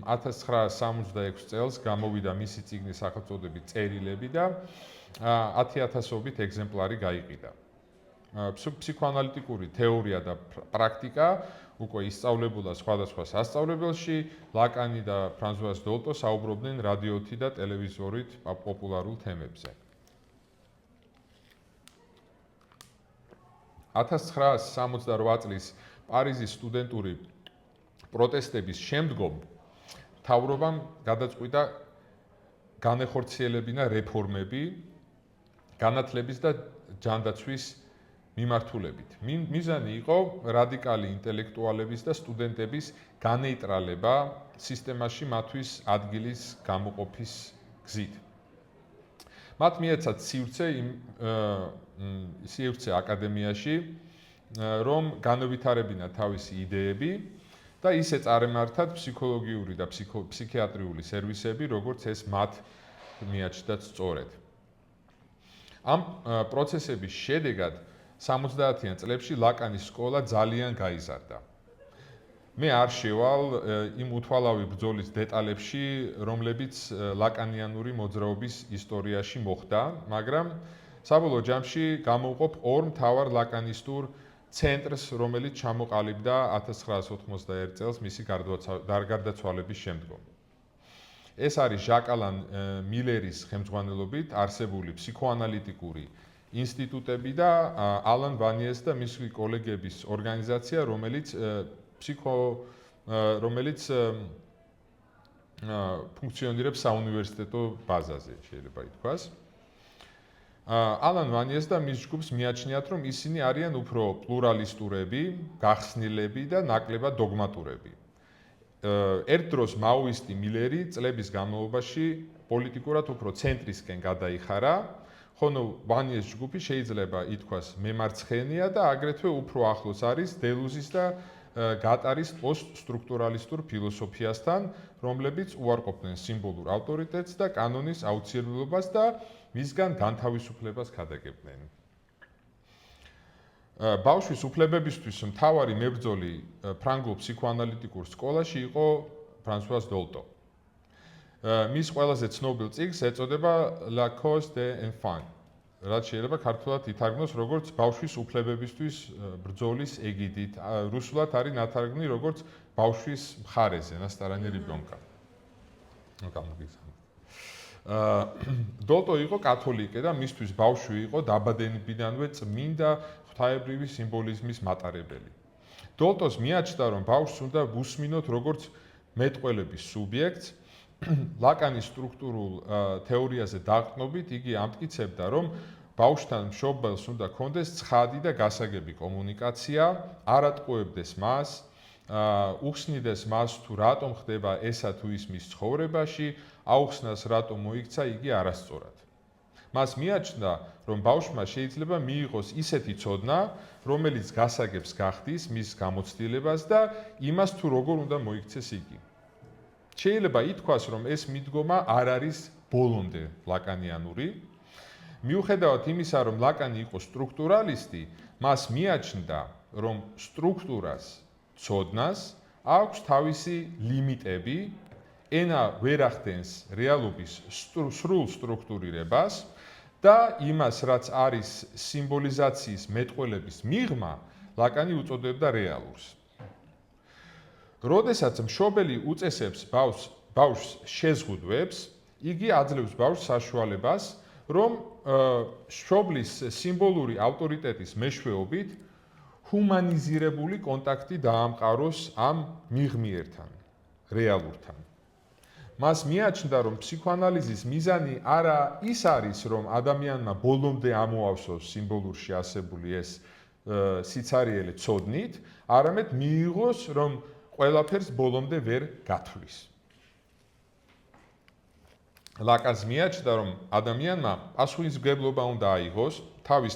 1966 წელს გამოვიდა მისი წიგნის სახელწოდებით წერილები და 10,000-ობით ეგზემპლარი გაიყიდა. ფსიქოანალიტიკური თეორია და პრაქტიკა უკვე ისწავლებოდა სხვადასხვა სასწავლებელში, ლაკანი და ფრანსუაზ დოლტო საუბრობდნენ რადიოთი და ტელევიზორით პოპულარულ თემებზე. 1968 წლის პარიზის სტუდენტური პროტესტების შემდგომ მთავრობამ გადაწყვიტა განეხორციელებინა რეფორმები განათლების და ჯანდაცვის მიმართულებით. მიზანი იყო რადიკალი ინტელექტუალების და სტუდენტების განეიტრალება სისტემაში მათთვის ადგილის გამოყოფის გზით. მათ მიეცათ სივრცე აკადემიაში, რომ განევითარებინათ თავისი იდეები და ისე წარემართათ ფსიქოლოგიური და ფსიქიატრიული სერვისები, როგორც ეს მათ მიაჩნდათ სწორედ. ამ პროცესების შედეგად 70-იან წლებში ლაკანის სკოლა ძალიან გაიზარდა. მე არ შევალ იმ უთვალავი ბრძოლის დეტალებში, რომლებიც ლაკანიანური მოძრაობის ისტორიაში მოხდა, მაგრამ საბოლოო ჯამში გამოვყოფ ორ მთავარ ლაკანისტურ ცენტრს, რომელიც ჩამოყალიბდა 1991 წელს მისი გარდაცვალების შემდგომ. ეს არის ჟაკ ალან მილერის ხელმძღვანელობით არსებული ფსიქოანალიტიკური ინსტიტუტები და ალან ვანიეს და მისი კოლეგების ორგანიზაცია, რომელიც ფუნქციონირებს საუნივერსიტეტო ბაზაზე, შეიძლება ითქვას. ალან ვანიეს და მის ჯგუფს მიაჩნიათ, რომ ისინი არიან უფრო პლურალისტურები, გახსნილები და ნაკლებად დოგმატურები. ერთ დროს მაოისტი მილერი წლების განმავლობაში პოლიტიკურად უფრო ცენტრისკენ გადაიხარა, ხოლო ვანიეს ჯგუფი შეიძლება ითქვას მემარცხენია და აგრეთვე უფრო ახლოს არის დელუზის და გატარის პოსტსტრუქტურალისტურ ფილოსოფიასთან, რომლებიც უარყოფდნენ სიმბოლურ ავტორიტეტს და კანონის აუცილებლობას და მისგან განთავისუფლებას ქადაგებდნენ. ბავშვის უფლებებისთვის მთავარი მებრძოლი ფრანგულ ფსიქოანალიტიკურ სკოლაში იყო ფრანსუას დოლტო. მის ყველაზე ცნობილ წიგნს ეწოდება La cause des enfants, რაც შეიძლება ქართულად ითარგმნოს როგორც ბავშვის უფლებებისთვის ბრძოლის ეგიდით. რუსულად არის ნათარგმნი როგორც ბავშვის მხარეზე, на стороне ребёнка. დოლტო იყო კათოლიკე და მისთვის ბავშვი იყო დაბადებიდანვე წმინდა ღვთაებრივი სიმბოლიზმის მატარებელი. დოლტოს მიაჩნდა, რომ ბავშვს უნდა უსმინოთ როგორც მეტყველების სუბიექტს. ლაკანის სტრუქტურულ თეორიაზე დაყრდნობით იგი ამტკიცებდა, რომ ბავშვთან მშობელს უნდა ჰქონდეს ცხადი და გასაგები კომუნიკაცია, არ ატყუებდეს მას, უხსნიდეს მას თუ რატომ ხდება ესა თუ ის მის ცხოვრებაში, აუხსნას რატომ მოიქცა იგი არასწორად. მას მიაჩნდა, რომ ბავშვმა შეიძლება მიიღოს ისეთი ცოდნა, რომელიც გასაგებს გახდის მის გამოცდილებას და იმას თუ როგორ უნდა მოიქცეს იგი. შეიძლება ითქვას, რომ ეს მიდგომა არ არის ბოლომდე ლაკანიანური. მიუხედავად იმისა, რომ ლაკანი იყო სტრუქტურალისტი, მას მიაჩნდა, რომ სტრუქტურას, ცოდნას აქვს თავისი ლიმიტები, ენა ვერ ახდენს რეალობის სრულ სტრუქტურირებას და იმას, რაც არის სიმბოლიზაციის მეტყველების მიღმა, ლაკანი უწოდებდა რეალურს. როდესაც მშობელი უწესებს ბავშვს შეზღუდვებს, იგი აძლევს ბავშვს საშუალებას, რომ მშობლის სიმბოლური ავტორიტეტის მეშვეობით ჰუმანიზირებული კონტაქტი დაამყაროს ამ მიღმიერთან, რეალურთან. მას მიაჩნდა, რომ ფსიქოანალიზის მიზანი არა ის არის, რომ ადამიანმა ბოლომდე ამოავსოს სიმბოლურში ასებული ეს სიცარიელე ცოდნით, არამედ მიიღოს, რომ ყველაფერს ბოლომდე ვერ გათვლის. ლაკანს მიაჩნდა, რომ ადამიანმა პასუხისმგებლობა უნდა აიღოს თავის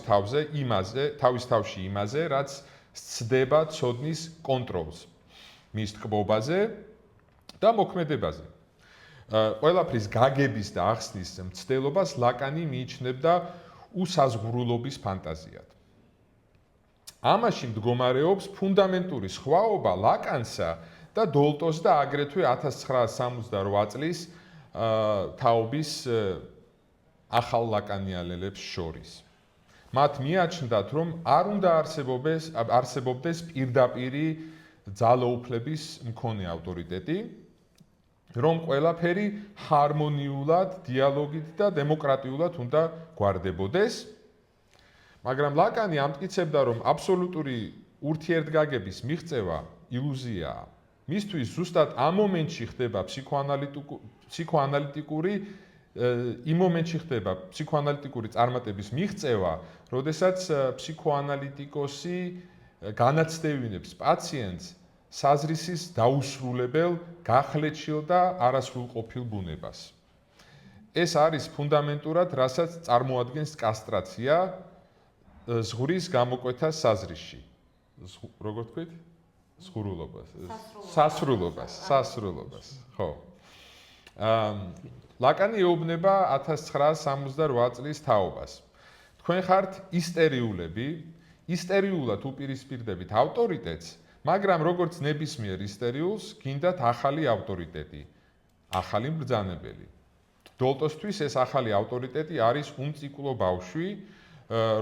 თავში იმაზე, რაც სცდება ცოდნის კონტროლს, მის თქმობაზე და მოქმედებაზე. ყველაფრის გაგების და ახსნის მცდელობას ლაკანი მიიჩნევდა უსაზღურულობის ფანტაზიად. ამაში მდგომარეობს ფუნდამენტური სხვაობა ლაკანსა და დოლტოს და აგრეთვე 1968 წლის თაობის ახალ ლაკანიანელებს შორის. მათ მიაჩნდათ, რომ არ უნდა არსებობდეს პირდაპირი ძალაუფლების მქონე ავტორიტეტი, რომ ყველაფერი ჰარმონიულად, დიალოგით და დემოკრატიულად უნდა გვარდებოდეს. მაგრამ ლაკანი ამტკიცებდა, რომ აბსოლუტური ურთიერთგაგების მიღწევა ილუზიაა. მისთვის ზუსტად ამ მომენტში ხდება ფსიქოანალიტიკური წარმატების მიღწევა, როდესაც ფსიქოანალიტიკოსი განაცდევინებს პაციენტს საზრისის დაუსრულებელ, გახლეჩილ და არასრულყოფილ ბუნებას. ეს არის ფუნდამენტურად, რასაც წარმოადგენს კასტრაცია ზღურის გამოკვეთას საზრისში. როგორ თქვით? სასრულობას, ხო. ლაკანი ეუბნება 1968 წლის თაობას. თქვენ ხართ ისტერიულები, ისტერიულად უპირისპირდებით ავტორიტეტს, მაგრამ როგორც ნებისმიერ ისტერიულს, გინდათ ახალი ავტორიტეტი, ახალი მბრძანებელი. დოლტოსთვის ეს ახალი ავტორიტეტი არის უმციკლო ბავშვი,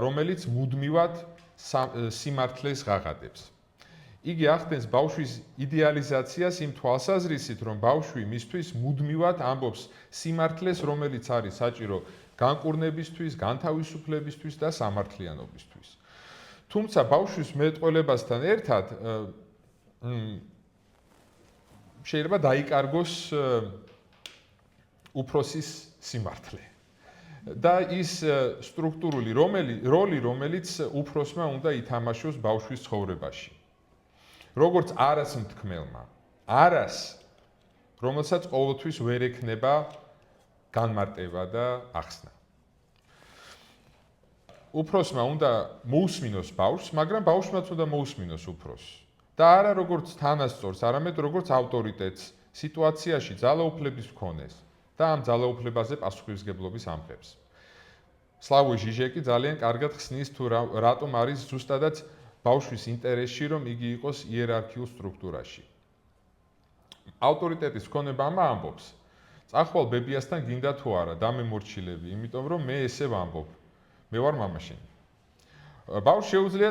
რომელიც მუდმივად სიმართლეს ღაღადებს. იგი ახდენს ბავშვის იდეალიზაციას იმ თვალსაზრისით, რომ ბავშვი მისთვის მუდმივად ამბობს სიმართლეს, რომელიც არის საჭირო განკურნებისთვის, განთავისუფლებისთვის და სამართლიანობისთვის. თუმცა ბავშვის მეტყველებასთან ერთად შეიძლება დაიკარგოს უფროსის სიმართლე და ის სტრუქტურული როლი, რომელიც უფროსმა უნდა ითამაშოს ბავშვის ცხოვრებაში. როგორც არას მთქმელმა, არას, რომელსაც ყოველთვის ვერ ექნება განმარტება და ახსნა. უფროსმა უნდა მოусმინოს ბავშვს, მაგრამ ბავშვმაც უნდა მოусმინოს უფროსს. და არა როგორც თანასწორს, არამედ როგორც ავტორიტეტს სიტუაციაში ძალაუფლების მქონეს და ამ ძალაუფლებაზე პასუხისმგებლობის ამღებს. სლავoj ჟიჟეკი ძალიან კარგად ხსნის თუ რატომ არის ზუსტადაც ბავშვის ინტერესში, რომ იგი იყოს იერარქიულ სტრუქტურაში. ავტორიტეტის მქონება ამბობს: წახვალ ბებიასთან გინდა თუ არა, დამემორჩილები, იმიტომ რომ მე ესე ვამბობ. მე ვარ მამაშენი. ბავშვს შეუძლია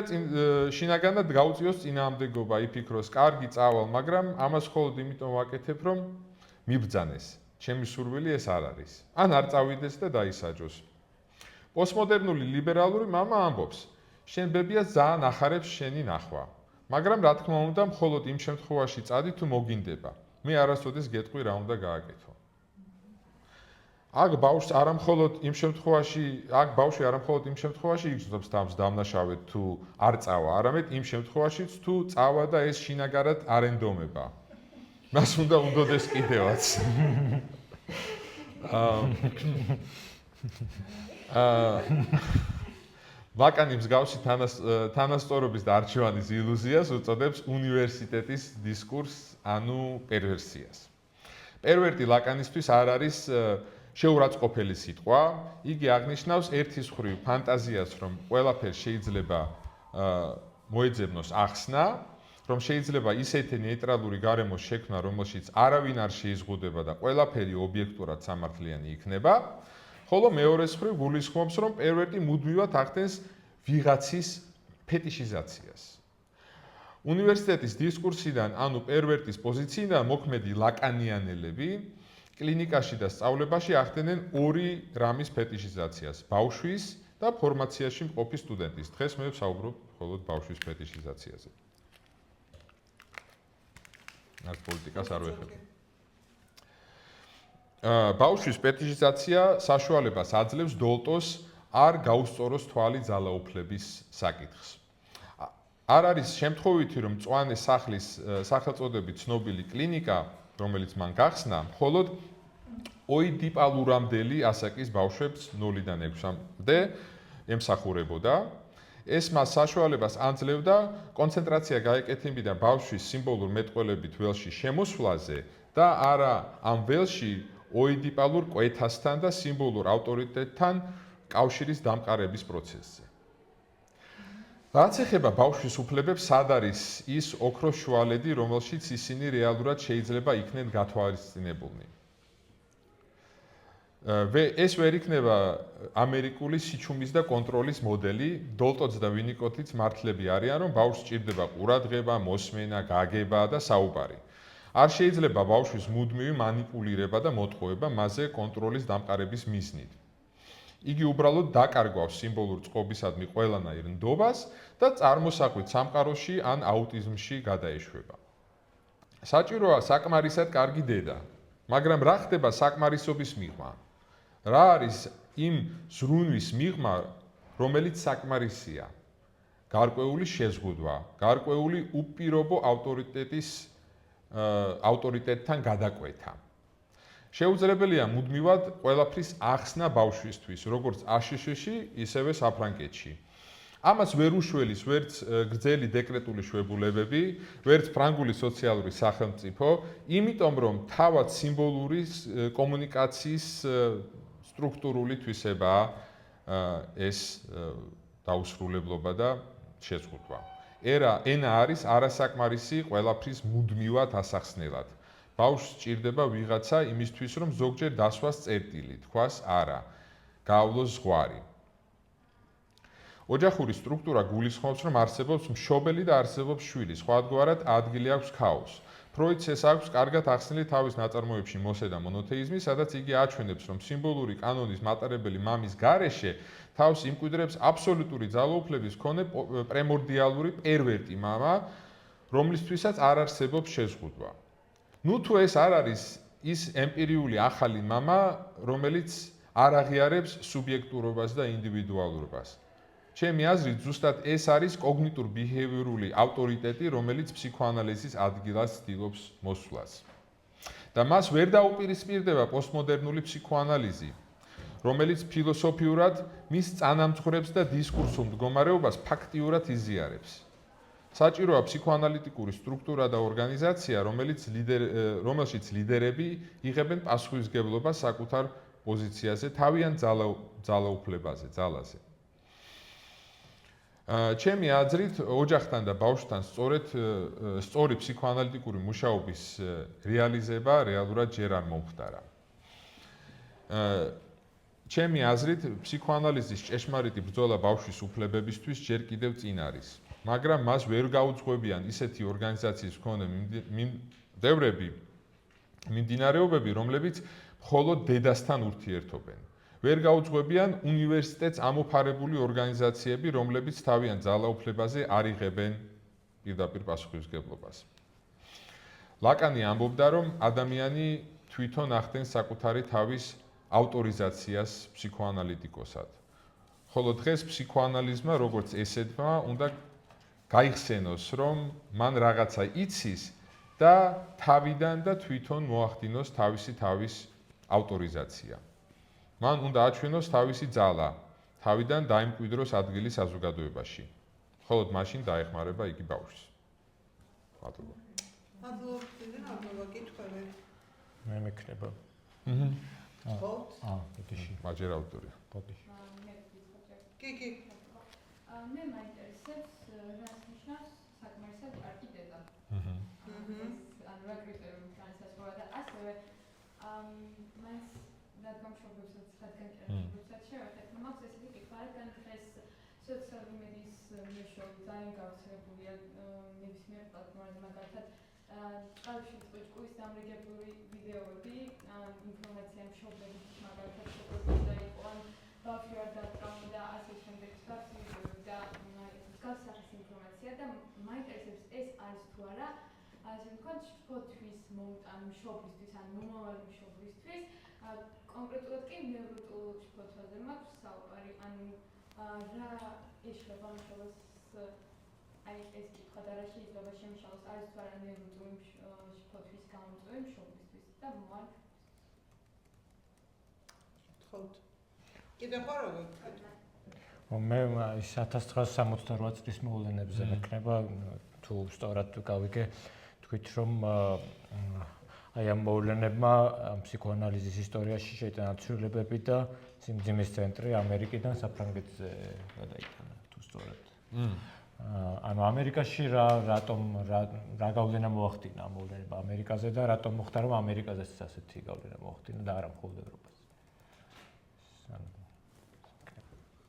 შინაგანად გაუწიოს წინააღმდეგობა, იფიქროს, კარგი წავალ, მაგრამ ამას მხოლოდ იმიტომ ვაკეთებ, რომ მიბრძანეს. ჩემი სურვილი ეს არ არის. ან არ წავიდეს და დაისაჯოს. პოსტმოდერნული ლიბერალური მამა ამბობს: შენ ბებიას ძალიან ახარებს შენი ნახვა, მაგრამ რა თქმა უნდა, მხოლოდ იმ შემთხვევაში წადი თუ მოგინდება. მე არასოდეს გეტყვი რა უნდა გააკეთო. აქ ბავშვი არამხოლოდ იმ შემთხვევაში იგრძნობს თავს დამნაშავედ თუ არ წავა, არამედ იმ შემთხვევაშიც თუ წავა და ეს შინაგანად არ ენდომება. მას უნდა უნდოდეს კიდევაც. ლაკანი მსგავსი თანასწორობის და არჩევანის ილუზიას უწოდებს უნივერსიტეტის დისკურსს, ანუ პერვერსიას. პერვერტი ლაკანისთვის არ არის შეურაცხყოფელი სიტყვა, იგი აღნიშნავს ერთის მხრივ ფანტაზიას, რომ ყველაფერს შეიძლება მოეძებნოს ახსნა, რომ შეიძლება ისეთი ნეიტრალური გარემოს შექმნა, რომელშიც არავინ არ შეიზღუდება და ყველაფერი ობიექტურად სამართლიანი იქნება, ხოლო მეორეს მხრივ გულისხმობს, რომ პერვერტი მუდმივად ახდენს ვიღაცის ფეტიშიზაციას. უნივერსიტეტის დისკურსიდან, ანუ პერვერტის პოზიციიდან მოქმედი ლაკანიანელები კლინიკაში და სწავლებაში ახდენენ ორი რამის ფეტიშიზაციას: ბავშვის და ფორმაციაში მყოფი სტუდენტის. დღეს მე ვსაუბრობ მხოლოდ ბავშვის ფეტიშიზაციაზე. რაც პოლიტიკას არ ვეხება. ბავშვის ფეტიშიზაცია საშუალებას აძლევს დოლტოს არ გაუსწოროს თვალი ძალაუფლების საკითხს. არ არის შემთხვევითი, რომ მწვანე სახლის სახელწოდებით ცნობილი კლინიკა, რომელიც მან გახსნა, მხოლოდ ოიდიპალურამდელი ასაკის ბავშვებს 0-დან 6-მდე ემსახურებოდა. ეს მას საშუალებას აძლევდა კონცენტრაცია გაეკეთებინა ბავშვის სიმბოლურ მეტყველებით ველში შემოსვლაზე და არა ამ ველში ოიდიპალურ კვეთასთან და სიმბოლურ ავტორიტეტთან კავშირის დამყარების პროცესზე. რაც ეხება ბავშვის უფლებებს, სად არის ის ოქროს შუალედი, რომელშიც ისინი რეალურად შეიძლება იქნენ გათვალისწინებულნი? ეს ვერ იქნება ამერიკული სიჩუმის და კონტროლის მოდელი, დოლტოც და ვინიკოტიც მართლები არიან, რომ ბავშვს სჭირდება ყურადღება, მოსმენა, გაგება და საუბარი. არ შეიძლება ბავშვის მუდმივი მანიპულირება და მოტყუება მასზე კონტროლის დამყარების მიზნით. იგი უბრალოდ დაკარგვავს სიმბოლურ წყობისადმი ყველანაირ ნდობას და წარმოსახვით სამყაროში ან აუტიზმში გადაეშვება. საჭიროა საკმარისად კარგი დედა, მაგრამ რა ხდება საკმარისობის მიღმა? რა არის იმ ზრუნვის მიღმა, რომელიც საკმარისია? გარკვეული შეზღუდვა, გარკვეული უპირობო ავტორიტეტთან გადაკვეთა. შეუძლებელია მუდმივად ყველაფრის ახსნა ბავშვისთვის, როგორც აშშ-ში, ისევე საფრანგეთში. ამას ვერ უშველის ვერც გრძელი დეკრეტული შვებულებები, ვერც ფრანგული სოციალური სახელმწიფო, იმიტომ რომ თავად სიმბოლური კომუნიკაციის სტრუქტურული თვისებაა ეს დაუსრულებლობა და შეზღუდვა. ენა არის არასაკმარისი ყველაფრის მუდმივად ასახსნელად. ბავშვს სჭირდება ვიღაცა იმისთვის, რომ ზოგჯერ დასვას წერტილი, თქვას არა, გაავლოს ზღვარი. ოჯახური სტრუქტურა გულისხმობს, რომ არსებობს მშობელი და არსებობს შვილი, სხვადასხვაგვარად ადგილი აქვს ქაოსს. ფროიდს ეს აქვს კარგად ახსნილი თავის ნაწარმოებში მოსე და მონოთეიზმი, სადაც იგი აჩვენებს, რომ სიმბოლური კანონის მატარებელი მამის გარეშე თავს იმკვიდრებს აბსოლუტური ძალაუფლების მქონე პრემორდიალური პერვერტი მამა, რომლისთვისაც არ არსებობს შეზღუდვა. ნუ თუ ეს არ არის ის ემპირიული ახალი მამა, რომელიც არ აღიარებს სუბიექტურობას და ინდივიდუალურობას. ჩემი აზრით, ზუსტად ეს არის კოგნიტურ-ბიჰევიორული ავტორიტეტი, რომელიც ფსიქოანალიზის ადგილას ცდილობს მოსვლას. და მას ვერ დაუპირისპირდება პოსტმოდერნული ფსიქოანალიზი, რომელიც ფილოსოფიურად მის წანამძღვრებს და დისკურსულ მდგომარეობას ფაქტიურად იზიარებს. საჭიროა ფსიქოანალიტიკური სტრუქტურა და ორგანიზაცია, რომელშიც ლიდერები იღებენ პასუხისმგებლობას საკუთარ პოზიციაზე, თავიანთ ძალაუფლებაზე, ძალაზე. ჩემი აზრით, ოჯახთან და ბავშვთან სწორი ფსიქოანალიტიკური მუშაობის რეალიზება რეალურად ჯერ არ მომხდარა. ჩემი აზრით, ფსიქოანალიზის ჭეშმარიტი ბრძოლა ბავშვის უფლებებისთვის ჯერ კიდევ წინ არის, მაგრამ მას ვერ გაუძღვებიან ისეთი ორგანიზაციის მქონე მიმდინარეობები, რომლებიც მხოლოდ დედასთან ურთიერთობენ. ვერ გაუძღვებიან უნივერსიტეტს ამოფარებული ორგანიზაციები, რომლებიც თავიანთ ძალაუფლებაზე არ იღებენ პირდაპირ პასუხისმგებლობას. ლაკანი ამბობდა, რომ ადამიანი თვითონ ახდენს საკუთარი თავის ავტორიზაციას ფსიქოანალიტიკოსად. ხოლო დღეს ფსიქოანალიზმა, როგორც ესეთმა, უნდა გაიხსენოს, რომ მან რაღაცა იცის და თავიდან და თვითონ მოახდინოს თავისი თავის ავტორიზაცია. მან უნდა აჩვენოს თავისი ძალა, თავიდან დაიმკვიდროს ადგილი საზოგადოებაში. მხოლოდ მაშინ დაეხმარება იგი ბავშვს. მადლობა. მადლობა, კითხვები. მე მექნება. ხოთ? ბოდიში. მაჯერ ავტორია. ბოდიში. კი. მე მაინტერესებს რას ნიშნავს საკმარისად კარგი დედა. ანუ რა კრიტერიუმი განსაზღვრა და ასევე მაინც რადგან შევხვდებით შევეხეთ, მაქვს ესეთი კითხვა, რადგან დღეს სოციალური მედიის მეშვეობით ძალიან გავრცელებულია ნებისმიერ პლატფორმაზე, მაგალითად წყალში წყვილის დამრიგებული ვიდეოები, ინფორმაცია მშობლების მაგალითად შეგვიძლია იყო, ან ბავშვი არ დაწყავდა ასე შემდეგ და მსგავს სახის ინფორმაცია და მაინტერესებს ეს არის თუ არა, ასე ვთქვათ, შფოთვის მომტანი მშობლისთვის, ან მომავალი მშობლისთვის, კონკრეტულად კი ნევროტულ შფოთვაზე მაქვს საუბარი, ანუ რა ეშლება მშობლს, აი ეს კითხვა და რა შეიძლება შემშალოს, არის თუ არა ნევროტული შფოთვის გამომწვევი მშობლისთვის და მომავალ ხოთ. კიდევ ხო რა გქონდათ? მე 1968 წლის მოვლენებზე მექნება, თუ სწორად გავიგე, თქვით რომ აი ამ მოვლენებმა ფსიქოანალიზის ისტორიაში შეიტანა ცვლილებები და სიმძიმის ცენტრი ამერიკიდან საფრანგეთზე გადაიტანა, თუ სწორად. ანუ ამერიკაში რა გავლენა მოახდინა ამ მოვლენებმა ამერიკაზე და რატომ მოხდა რომ ამერიკაზეც ასეთი გავლენა მოახდინა და არა მხოლოდ ევროპაზე.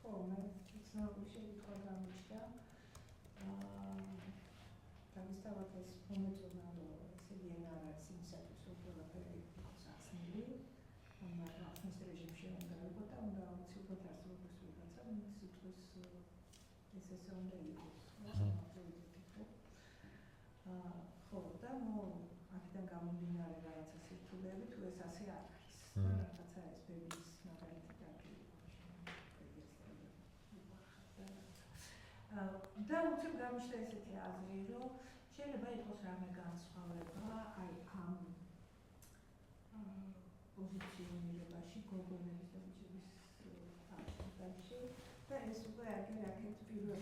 ხო, მე ცნობილი შეკითხვა გამიჩნდა. თავისთავად ეს მომეწონა, ესე იგი არ არის იმისათვის, რომ ყველაფერი იყოს ახსნილი, მაგრამ ახსნის რეჟიმში უნდა იყოს და უნდა აუცილებლად არსებობს ვიღაცა, ვინც სიტყვის ესე უნდა იყოს. ხო, და აქედან გამომდინარე რაღაცა სირთულეები, თუ ეს ასე არ არის. რაღაცა ეს ბებიის მაგალითი დაგივა. და უცებ გამიშთა ესეთი აზრი, რომ შეიძლება იყოს რამე განსხვავება აი ამ პოზიციონირებაში გოგონების და ბიჭების თანხმობაში და ეს უკვე აქეთ პირველ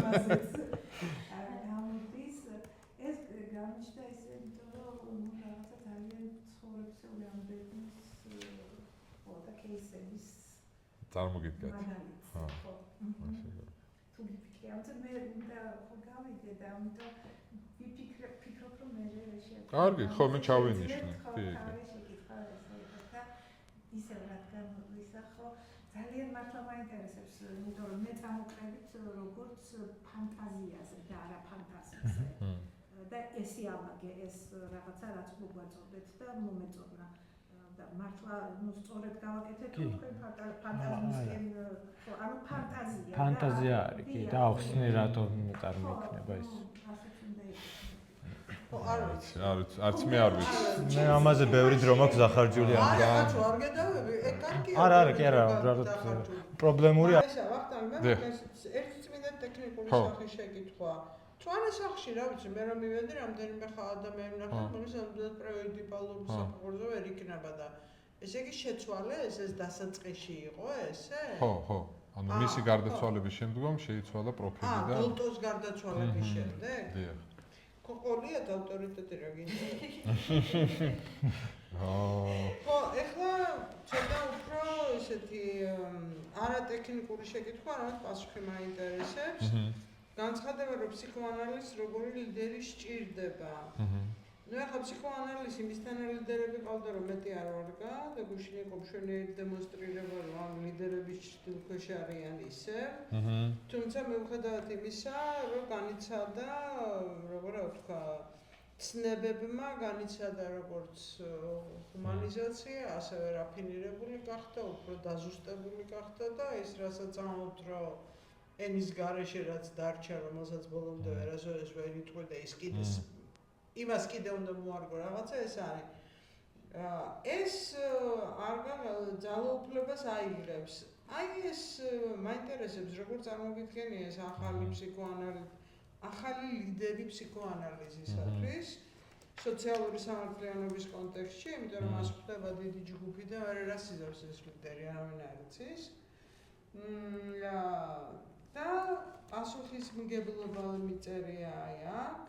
ფაზაზეც გამოდის. ეს გამიშთა ესე, იმიტომ რომ რაღაცა ძალიან ცხოვრებისეული ამბების და კეისების წარმოგიდგათ. ხო. თუ გიფიქრე, ამიტომ მე უნდა ხო გავიგე და ამიტომ ვიფიქრობ, რომ მე შეიძლება. კარგი, ხო, მე ჩავინიშნე. კი. ისე რადგან ვისახო, ძალიან მართლა მაინტერესებს, იმიტომ რომ მე წამოყრებით როგორც ფანტაზიაზე და არა ფანტასიაზე. და ეს იამაგე, ეს რაღაცა რაც მოგვაწოდეთ და მომეწონა. და მართლა ნუ სწორედ გავაკეთეთ თუ თქვენ ფანტაზიისკენ, ანუ ფანტაზია. ფანტაზია არის, კი, და ახსნი რატომ წარმოიქმნება ეს. ასეც უნდა იყოს. არც მე არ ვიცი. მე ამაზე ბევრი დრო მაქვს ზახარჯული ამ არა, კაცო, არ გედავები, კანკია. არა, კი არა, უბრალოდ პრობლემური ესა ვახტანგ, მე ერთი წმინდა ტექნიკური სახის შეკითხვა. ჩვენი სახში, რა ვიცი, მე რომ მივედი, რამდენიმე ხა ადამიანი ნახეთ, მომის ამდენად პრინციპალური საფუძველი ვერ იქნება და ესე იგი შეცვალეს ეს დასაწყისში იყო ესე? ხო. ანუ მისი გარდაცვალების შემდგომ შეიცვალა პროფილი და გოლტოს გარდაცვალების შემდეგ? დიახ. ყოყოლია და ავტორიტეტი რა გინდა? ხო, ეხლა ცოტა უფრო ესეთი არატექნიკური შეკითხვა, რომელიც პასუხი მაინტერესებს. განცხადება, რომ ფსიქოანალიზს როგორი ლიდერი სჭირდება. ნუ ახლა ფსიქოანალიზი მისთან ლიდერები ყავდა, რომ მეტი არ ვარგა და გუშინ იყო მშვენიერი დემონსტრირება, რომ ამ ლიდერების ჭრილქვეშ არიან ისევ. თუმცა მიუხედავად იმისა, რომ განიცადა, როგორ ვთქვა, ცნებებმა განიცადა როგორც ჰუმანიზაცია, ასევე რაფინირებული გახდა, უფრო დაზუსტებული გახდა და ის რასაც ამბობთ, რომ ენის გარეშე რაც დარჩა, რომელსაც ბოლომდე ვერასოდეს ვერ იტყვი და ის კიდე იმას კიდე უნდა მოარგო რაღაცა ეს არის. ეს არ ძალაუფლებას აიღებს. აი ეს მაინტერესებს, როგორ წარმოგიდგენია ეს ახალი ფსიქოანალიზი, ახალი ლიდერი ფსიქოანალიზისათვის სოციალური სამართლიანობის კონტექსტში, იმიტომ რომ მას ხვდება დიდი ჯგუფი და ვერ ასიზავს ეს ლიდერი, არავინ არ იცის. და პასუხისმგებლობა მიწერია აი აქ.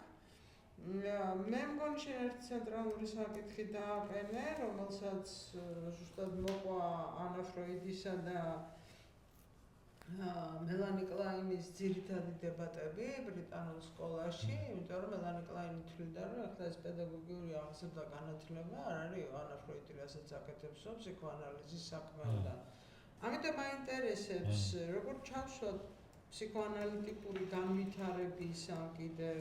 მე მგონი შენ ერთი ცენტრალური საკითხი დააყენე, რომელსაც ზუსტად მოყვა ანა ფროიდისა და მელანი კლაინის ძირითადი დებატები ბრიტანულ სკოლაში, იმიტომ რომ მელანი კლაინი თვლიდა, რომ ახლა ეს პედაგოგიური აღზრდა განათლება არ არის ანა ფროიდი, რასაც აკეთებსო ფსიქოანალიზის საქმე და ამიტომ მაინტერესებს, როგორ ჩავშოთ ფსიქოანალიტიკური განვითარების ან კიდევ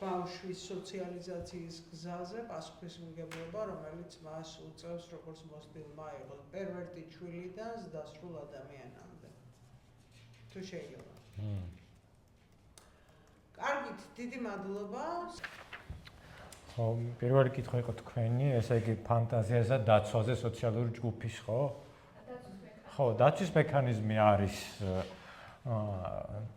ბავშვის სოციალიზაციის გზაზე პასუხისმგებლობა, რომელიც მას უწევს როგორც მოსtildeმა იყოს პერვერტი ჩვილიდან ზრდასრულ ადამიანამდე. თუ შეიძლება. კარგით, დიდი მადლობა. ხო, პირველი კითხვა იყო თქვენი, ესე იგი ფანტაზიაზე დაცვაზე სოციალური ჯგუფის, ხო? ხო, დაცვის მექანიზმი არის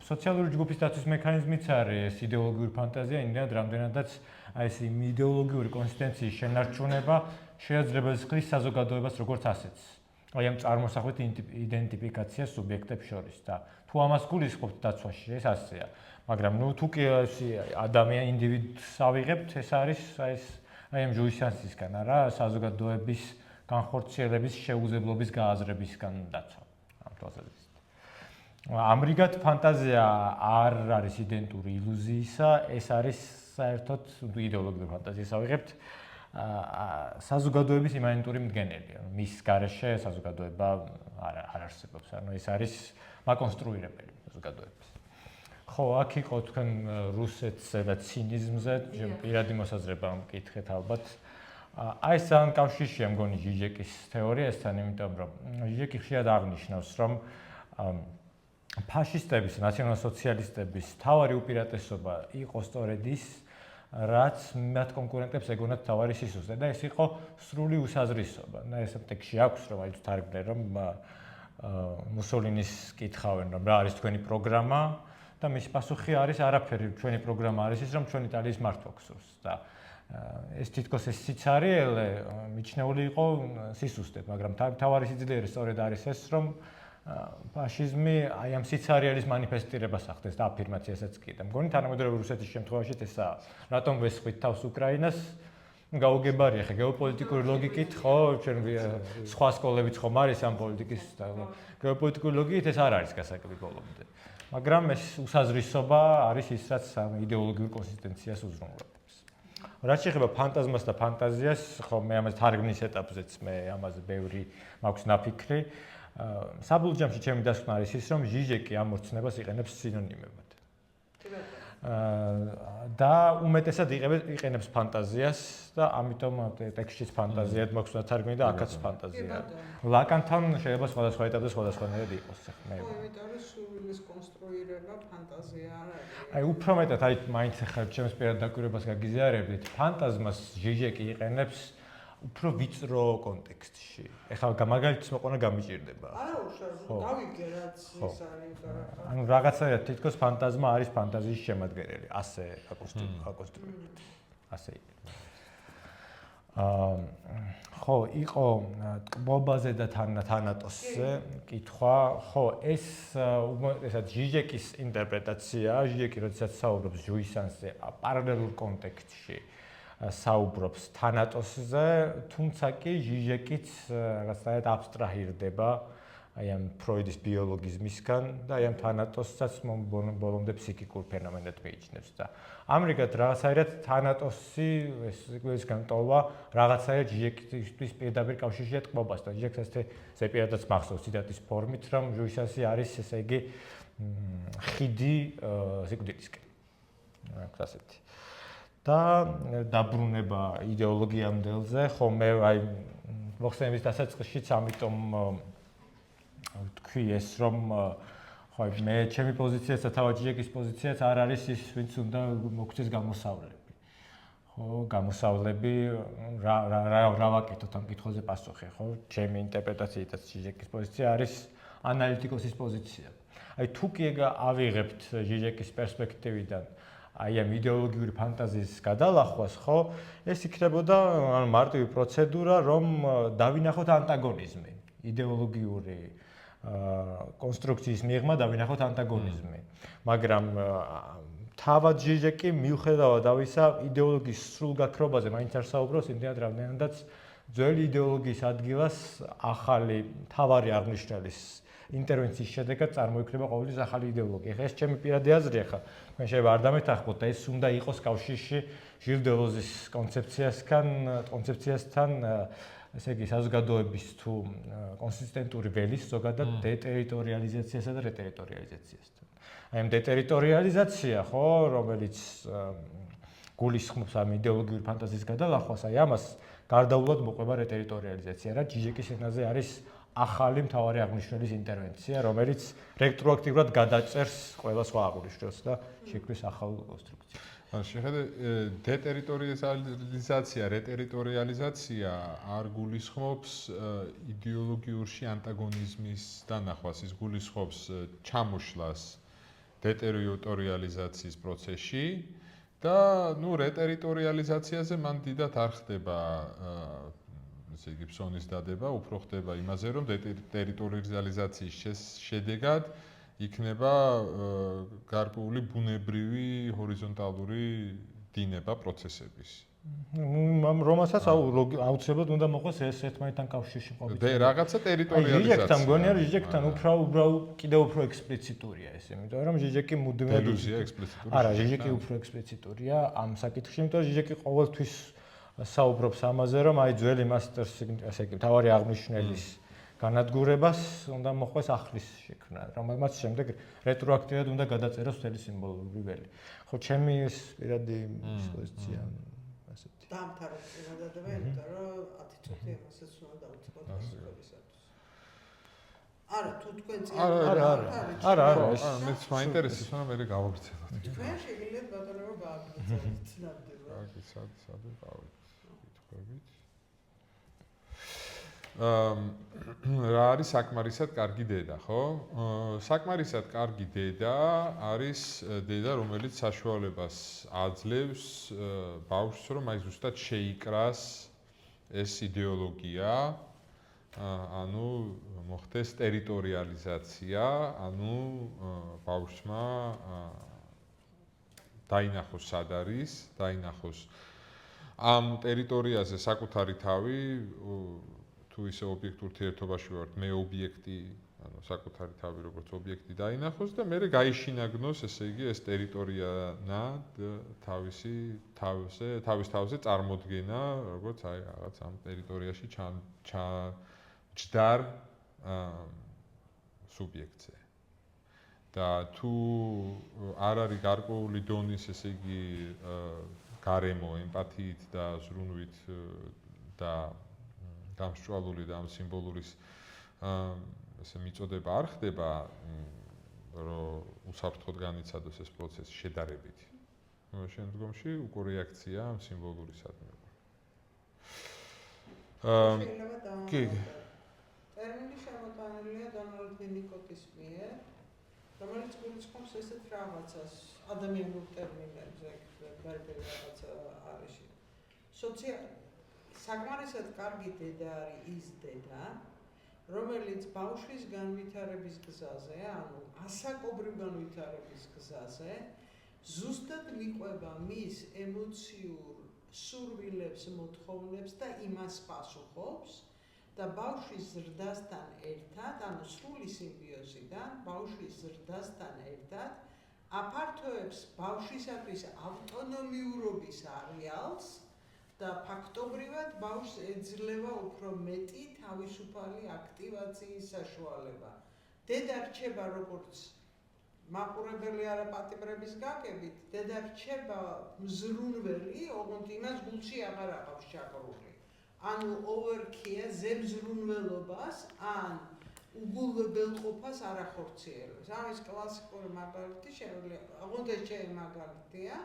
სოციალური ჯგუფის დაცვის მექანიზმიც არის იდეოლოგიური ფანტაზია, იმდენად რამდენადაც აი ეს იდეოლოგიური კონსისტენციის შენარჩუნება შეიძლება ზღვის საზოგადოებას როგორც ასეთს. აი ამ წარმოსახვით იდენტიფიკაცია სუბიექტებს შორის და თუ ამას გულისხმობთ დაცვაში, ეს ასეა. მაგრამ ნუ თუ კი ადამიან ინდივიდს ავიღებთ, ეს არის აი ამ ჟუისანსისგან, არა, საზოგადოების განხორციელების შეუძლებლობის გააზრებისგან დაცვა. ამ თვალსაზრისით. ამრიგად ფანტაზია არ არის იდენტური ილუზიისა, ეს არის საერთოდ იდეოლოგიური ფანტაზიის ავიღებთ საზოგადოების იმანენტური მდგენელი. მის გარეშე საზოგადოება არ არსებობს. ანუ ეს არის მაკონსტრუირებელი საზოგადოების. ხო, აქ იყო თქვენ რუსეთზე და ცინიზმზე, პირადი მოსაზრება მკითხეთ ალბათ. აი ეს ძალიან კავშირშია მგონი ჟიჟეკის თეორია ესთან, იმიტომ რომ ჟიჟეკი ხშირად აღნიშნავს, რომ ფაშისტების, ნაციონალ-სოციალისტების თავარი უპირატესობა იყო სწორედ ის, რაც მათ კონკურენტებს ეგონათ თავარი სისუსტე და ეს იყო სრული უსაზრისობა. და ეს ტექსტში აქვს, რომ აი თუ თარგმნე, რომ მუსოლინის კითხავენ, რომ რა არის თქვენი პროგრამა და მისი პასუხი არის არაფერი, ჩვენი პროგრამა არის ის, რომ ჩვენ იტალიის მართვა გსურს და ეს თითქოს ეს სიცარიელე მიჩნეული იყო სისუსტედ, მაგრამ თავარი სიძლიერე სწორედ არის ეს, რომ ფაშიზმი აი ამ სიცარიელის მანიფესტირებას ახდენს და აფირმაციასაც კი და მგონი თანამედროვე რუსეთის შემთხვევაშიც ესაა. რატომ ვესხვით თავს უკრაინას? გაუგებარია ხე გეოპოლიტიკური ლოგიკით, ხო, ჩვენ სხვა სკოლებიც ხომ არის ამ პოლიტიკის და გეოპოლიტიკური ლოგიკით ეს არ არის გასაკვირი ბოლომდე. მაგრამ ეს უსაზრისობა არის ის, რაც იდეოლოგიურ კონსისტენციას უზრუნველყოფს. რაც შეეხება ფანტაზმას და ფანტაზიას, ხო, მე ამას თარგმნის ეტაპზეც მე ამაზე ბევრი მაქვს ნაფიქრი. საბოლოო ჯამში ჩემი დასკვნა არის ის, რომ ჟიჟეკი ამ მორცნებას იყენებს სინონიმებად. და უმეტესად იყენებს ფანტაზიას და ამიტომ ტექსტშიც ფანტაზიად მაქვს თარგმნილი და აქაც ფანტაზია. ლაკანთან შეიძლება სხვადასხვა ეტაპზე სხვადასხვანაირად იყოს. მე იმიტომ რომ სურვილის კონსტრუირება ფანტაზია არ არის. აი უფრო მეტად აი მაინც ახლა ჩემს პირად დაკვირვებას გაგიზიარებდით, ფანტაზმას ჟიჟეკი იყენებს უფრო ვიწრო კონტექსტში. ეხლა მაგალითს მოყვანა გამიჭირდება. არა უშუალოდ გავიგე რაც ის არის და რა. ანუ რაღაცაა თითქოს ფანტაზმა არის ფანტაზიის შემადგენელი, ასე აკონსტრუირებით. ასე. ხო, იყო ტკბობაზე და თანატოსზე კითხვა, ხო, ეს უმეტესად ჟიჟეკის ინტერპრეტაცია, ჟიჟეკი როდესაც საუბრობს ჟუისანსზე პარალელურ კონტექსტში საუბრობს თანატოსზე, თუმცა კი ჟიჟეკიც რაღაცნაირად აბსტრაჰირდება აი ამ ფროიდის ბიოლოგიზმისგან და აი ამ თანატოსაც ბოლომდე ფსიქიკურ ფენომენად მიიჩნევს და ამრიგად რაღაცნაირად თანატოსი ესგან ტოვა რაღაცნაირად ჟიჟეკისთვის პირდაპირ კავშირშია ტკბობასთან. ჟიჟეკს ესე პირადად მახსოვს ციტატის ფორმით, რომ ჟუისანსი არის ესე იგი ხიდი სიკვდილისკენ. აქვს ასეთი. და დაბრუნება იდეოლოგიამდელზე, ხო მე აი მოხსენების დასაწყისშიც ამიტომ თქვი ეს რომ ხო მე ჩემი პოზიციაც და თავად ჟიჟეკის პოზიციაც არ არის ის ვინც უნდა მოგცეს გამოსავლები. ხო, გამოსავლები რა ვაკეთოთ ამ კითხვაზე პასუხი, ხო? ჩემი ინტერპრეტაციითაც ჟიჟეკის პოზიცია არის ანალიტიკოსის პოზიცია. აი თუ კი ავიღებთ ჟიჟეკის პერსპექტივიდან აი ამ იდეოლოგიური ფანტაზიის გადალახვას, ხო, ეს იქნებოდა მარტივი პროცედურა, რომ დავინახოთ ანტაგონიზმი, იდეოლოგიური კონსტრუქციის მიღმა დავინახოთ ანტაგონიზმი. მაგრამ თავად ჟიჟეკი მიუხედავად ამისა იდეოლოგიის სრულ გაქრობაზე მაინც არ საუბრობს, იმდენად რამდენადაც ძველი იდეოლოგიის ადგილას ახალი თავარი აღნიშნელის ინტერვენციის შედეგად წარმოიქმნება ყოველთვის ახალი იდეოლოგია. ეხლა ეს ჩემი პირადი აზრია ხა. მე შეიძლება არ დამეთანხმოთ და ეს უნდა იყოს კავშირში ჟილ დელოზის კონცეფციასთან, ესე იგი საზოგადოების თუ კონსისტენტური ველის ზოგადად დეტერიტორიალიზაციასა და რეტერიტორიალიზაციასთან. აი ამ დეტერიტორიალიზაცია, ხო, რომელიც გულისხმობს ამ იდეოლოგიური ფანტაზიის გადალახვას, აი ამას გარდაულად მოყვება რეტერიტორიალიზაცია, რა ჟიჟეკის ენაზე არის ახალი მთავარი აღნიშნულის ინტერვენცია, რომელიც რეტროაქტიურად გადაწერს ყველა სხვა აღნიშნულს და შექმნის ახალ კონსტრუქციას. შეხედე დეტერიტორიალიზაცია, რეტერიტორიალიზაცია არ გულისხმობს იდეოლოგიურში ანტაგონიზმის დანახვას, ის გულისხმობს ჩამოშლას დეტერიტორიალიზაციის პროცესში და ნუ რეტერიტორიალიზაციაზე მან დიდად არ ხდება ესე იგი ფსონის დადება, უფრო ხდება იმაზე, რომ დეტერიტორიალიზაციის შედეგად იქნება გარკვეული ბუნებრივი ჰორიზონტალური დინება პროცესების. რომელსაც აუცილებლად უნდა მოყვეს ეს ერთმანეთთან კავშირში ყოფილი. რაღაცა ტერიტორიალიზაცია. ჟიჟეკთან მგონია, რომ ჟიჟეკთან კიდევ უფრო ექსპლიციტურია ეს, იმიტომ რომ ჟიჟეკი მუდმივად ილუზია ექსპლიციტური. არა, ჟიჟეკი უფრო ექსპლიციტურია ამ საკითხში, იმიტომ რომ ჟიჟეკი ყოველთვის საუბრობს ამაზე, რომ აი ძველი მასტერს, ასე იგი, თავარი აღნიშნელის განადგურებას უნდა მოხდეს ახლის შექმნა, რომელმაც შემდეგ რეტროაქტიურად უნდა გადაწეროს მთელი სიმბოლური ველი. ხო, ჩემი ეს პირადი პოზიცია ასეთი. დაამთავრე წინადადება, იმიტომ რომ 10 წუთი ამასაც უნდა დავუწყოთ ასწავლისათვის. არა, თუ თქვენ არა, მეც მაინტერესებს, მაგრამ მე გავაგრძელოთ. თქვენ შეგიძლიათ ბატონო გააგრძელოთ ცნებდება. კარგი, სად ვიყავით? კითხებით. რა არის საკმარისად კარგი დედა, ხო? საკმარისად კარგი დედა არის დედა, რომელიც საშუალებას აძლევს ბავშვს, რომ აი ზუსტად შეიკრას ეს იდეოლოგია, ანუ მოხდეს ტერიტორიალიზაცია, ანუ ბავშვმა დაინახოს სად არის, დაინახოს ამ ტერიტორიაზე საკუთარი თავი თუ ისე ობიექტურ ურთიერთობაში ვართ, მე ობიექტი, ანუ საკუთარი თავი როგორც ობიექტი დაინახოს და მე გაიშინაგნოს, ესე იგი, ეს ტერიტორიანა თავის თავზე წარმოდგენა, როგორც აი რაღაც ამ ტერიტორიაში ჯდარ სუბიექტზე. და თუ არ არის გარკვეული დონის, ესე იგი, გარემო, ემპათიით და ზრუნვით და გამსჭვალული და ამ სიმბოლურის ესე მიწოდება არ ხდება, რომ უსაფრთხოდ განიცადოს ეს პროცესი შედარებით. შემდგომში უკვე რეაქცია ამ სიმბოლურისადმი. შეიძლება დავამატო. ტერმინი შემოტანილია დონალდ ვინიკოტის მიერ, რომელიც გულისხმობს ესეთ რაღაცას, ადამიანურ ტერმინებზე, გარკვეული რაღაცა არის. საკმარისად კარგი დედა არის ის დედა, რომელიც ბავშვის განვითარების გზაზე, ანუ ასაკობრივ განვითარების გზაზე, ზუსტად მიყვება მის ემოციურ სურვილებს, მოთხოვნებს და იმას პასუხობს და ბავშვის ზრდასთან ერთად, ანუ სრული სიმბიოზიდან, ბავშვის ზრდასთან ერთად აფართოებს ბავშვისათვის ავტონომიურობის არეალს და ფაქტობრივად ბავშვს ეძლევა უფრო მეტი თავისუფალი აქტივაციის საშუალება. დედა რჩება როგორც მაყურებელი არა პატიმრების გაკებით, დედა რჩება მზრუნველი, ოღონდ იმას გულში აღარ აყავს ჩაკრული. ანუ ოვერქია ზემზრუნველობას ან უგულებელყოფას არ ახორციელებს. ამის კლასიკური მაგალითი შეგვიძლია, ოღონდ ეს ჩემი მაგალითია.